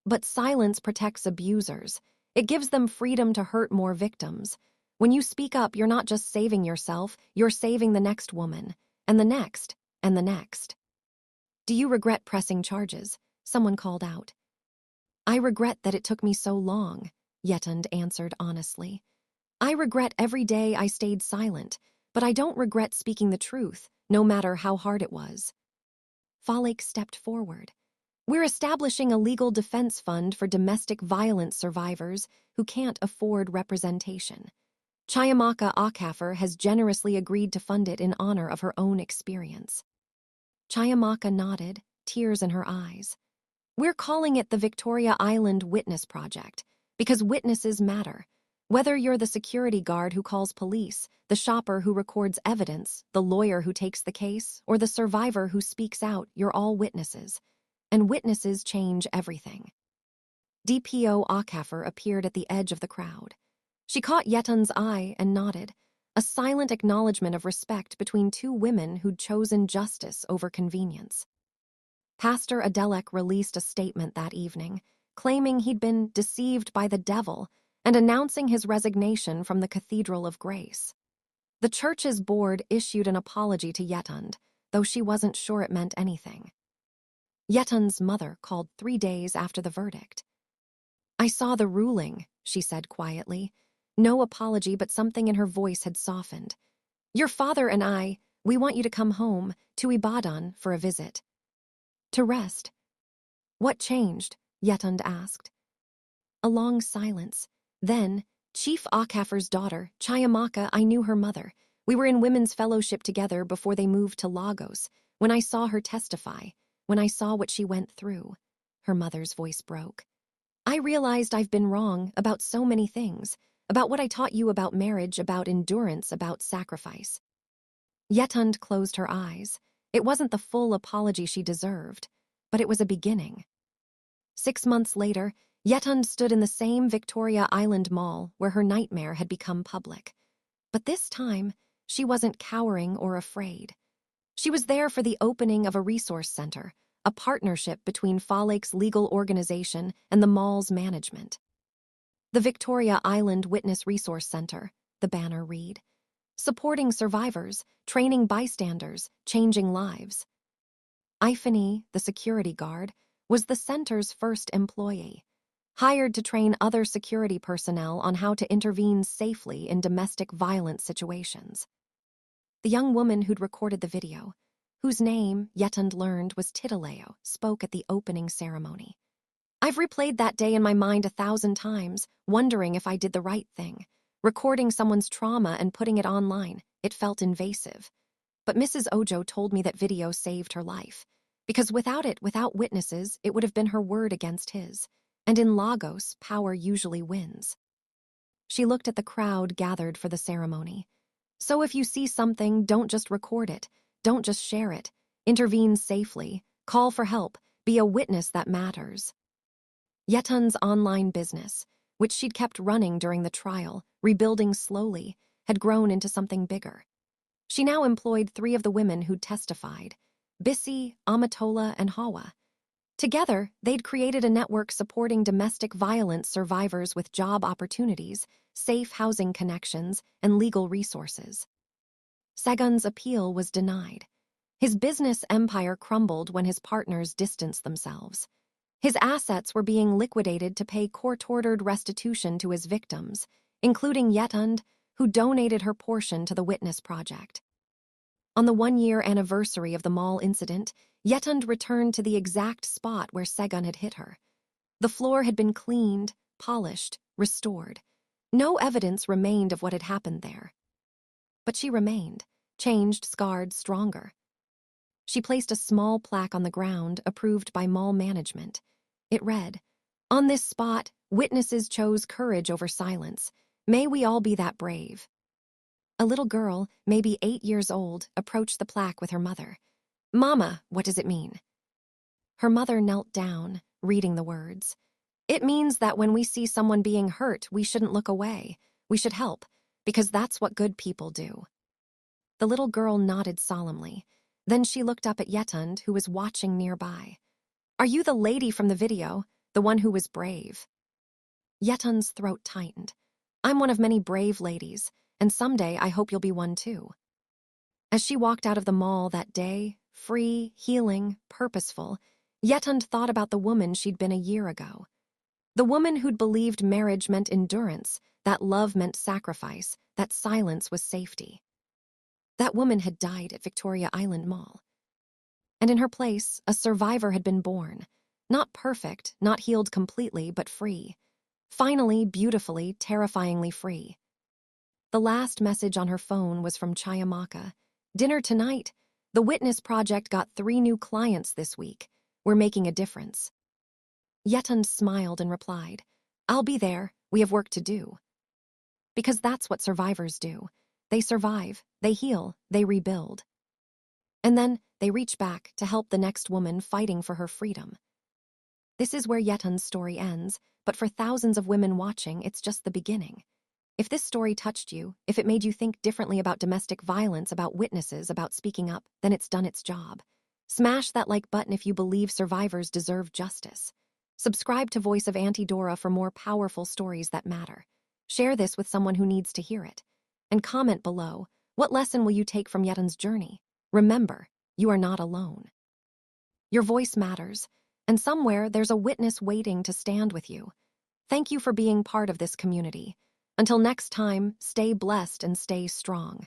But silence protects abusers. It gives them freedom to hurt more victims. When you speak up, you're not just saving yourself, you're saving the next woman, and the next, and the next. Do you regret pressing charges? Someone called out. I regret that it took me so long, Yetund answered honestly. I regret every day I stayed silent, but I don't regret speaking the truth, no matter how hard it was. Falek stepped forward. We're establishing a legal defense fund for domestic violence survivors who can't afford representation. Chayamaka Akafer has generously agreed to fund it in honor of her own experience. Chayamaka nodded, tears in her eyes. We're calling it the Victoria Island Witness Project, because witnesses matter. Whether you're the security guard who calls police, the shopper who records evidence, the lawyer who takes the case, or the survivor who speaks out, you're all witnesses. And witnesses change everything. DPO Akafer appeared at the edge of the crowd. She caught Yetund's eye and nodded, a silent acknowledgement of respect between 2 women who'd chosen justice over convenience. Pastor Adelek released a statement that evening, claiming he'd been deceived by the devil and announcing his resignation from the Cathedral of Grace. The church's board issued an apology to Yetund, though she wasn't sure it meant anything. Yetund's mother called 3 days after the verdict. I saw the ruling, she said quietly. No apology, but something in her voice had softened. Your father and I, we want you to come home, to Ibadan, for a visit. To rest. What changed? Yetund asked. A long silence. Then, Chief Akafer's daughter, Chayamaka, I knew her mother. We were in women's fellowship together before they moved to Lagos. When I saw her testify, when I saw what she went through, her mother's voice broke. I realized I've been wrong about so many things, about what I taught you about marriage, about endurance, about sacrifice. Yetund closed her eyes. It wasn't the full apology she deserved, but it was a beginning. 6 months later, Yetund stood in the same Victoria Island mall where her nightmare had become public. But this time, she wasn't cowering or afraid. She was there for the opening of a resource center, a partnership between Falek's legal organization and the mall's management. The Victoria Island Witness Resource Center, the banner read, supporting survivors, training bystanders, changing lives. Ifani, the security guard, was the center's first employee, hired to train other security personnel on how to intervene safely in domestic violence situations. The young woman who'd recorded the video, whose name, Yetund learned, was Titileo, spoke at the opening ceremony. I've replayed that day in my mind 1,000 times, wondering if I did the right thing. Recording someone's trauma and putting it online, it felt invasive. But Mrs. Ojo told me that video saved her life. Because without it, without witnesses, it would have been her word against his. And in Lagos, power usually wins. She looked at the crowd gathered for the ceremony. So if you see something, don't just record it. Don't just share it. Intervene safely. Call for help. Be a witness that matters. Yetund's online business, which she'd kept running during the trial, rebuilding slowly, had grown into something bigger. She now employed 3 of the women who'd testified, Bissi, Amatola, and Hawa. Together, they'd created a network supporting domestic violence survivors with job opportunities, safe housing connections, and legal resources. Segun's appeal was denied. His business empire crumbled when his partners distanced themselves. His assets were being liquidated to pay court-ordered restitution to his victims, including Yetund, who donated her portion to the Witness Project. On the one-year anniversary of the mall incident, Yetund returned to the exact spot where Segun had hit her. The floor had been cleaned, polished, restored. No evidence remained of what had happened there. But she remained, changed, scarred, stronger. She placed a small plaque on the ground, approved by mall management. It read, "On this spot, witnesses chose courage over silence. May we all be that brave." A little girl, maybe 8 years old, approached the plaque with her mother. "Mama, what does it mean?" Her mother knelt down, reading the words. "It means that when we see someone being hurt, we shouldn't look away. We should help, because that's what good people do." The little girl nodded solemnly. Then she looked up at Yetund, who was watching nearby. "Are you the lady from the video, the one who was brave?" Yetund's throat tightened. "I'm one of many brave ladies, and someday I hope you'll be one too." As she walked out of the mall that day, free, healing, purposeful, Yetund thought about the woman she'd been a year ago. The woman who'd believed marriage meant endurance, that love meant sacrifice, that silence was safety. That woman had died at Victoria Island Mall. And in her place, a survivor had been born. Not perfect, not healed completely, but free. Finally, beautifully, terrifyingly free. The last message on her phone was from Chayamaka. "Dinner tonight. The Witness Project got 3 new clients this week. We're making a difference." Yetund smiled and replied, "I'll be there. We have work to do." Because that's what survivors do. They survive, they heal, they rebuild. And then they reach back to help the next woman fighting for her freedom. This is where Yetund's story ends, but for thousands of women watching, it's just the beginning. If this story touched you, if it made you think differently about domestic violence, about witnesses, about speaking up, then it's done its job. Smash that like button if you believe survivors deserve justice. Subscribe to Voice of Auntie Dora for more powerful stories that matter. Share this with someone who needs to hear it. And comment below, what lesson will you take from Yetund's journey? Remember, you are not alone. Your voice matters, and somewhere there's a witness waiting to stand with you. Thank you for being part of this community. Until next time, stay blessed and stay strong.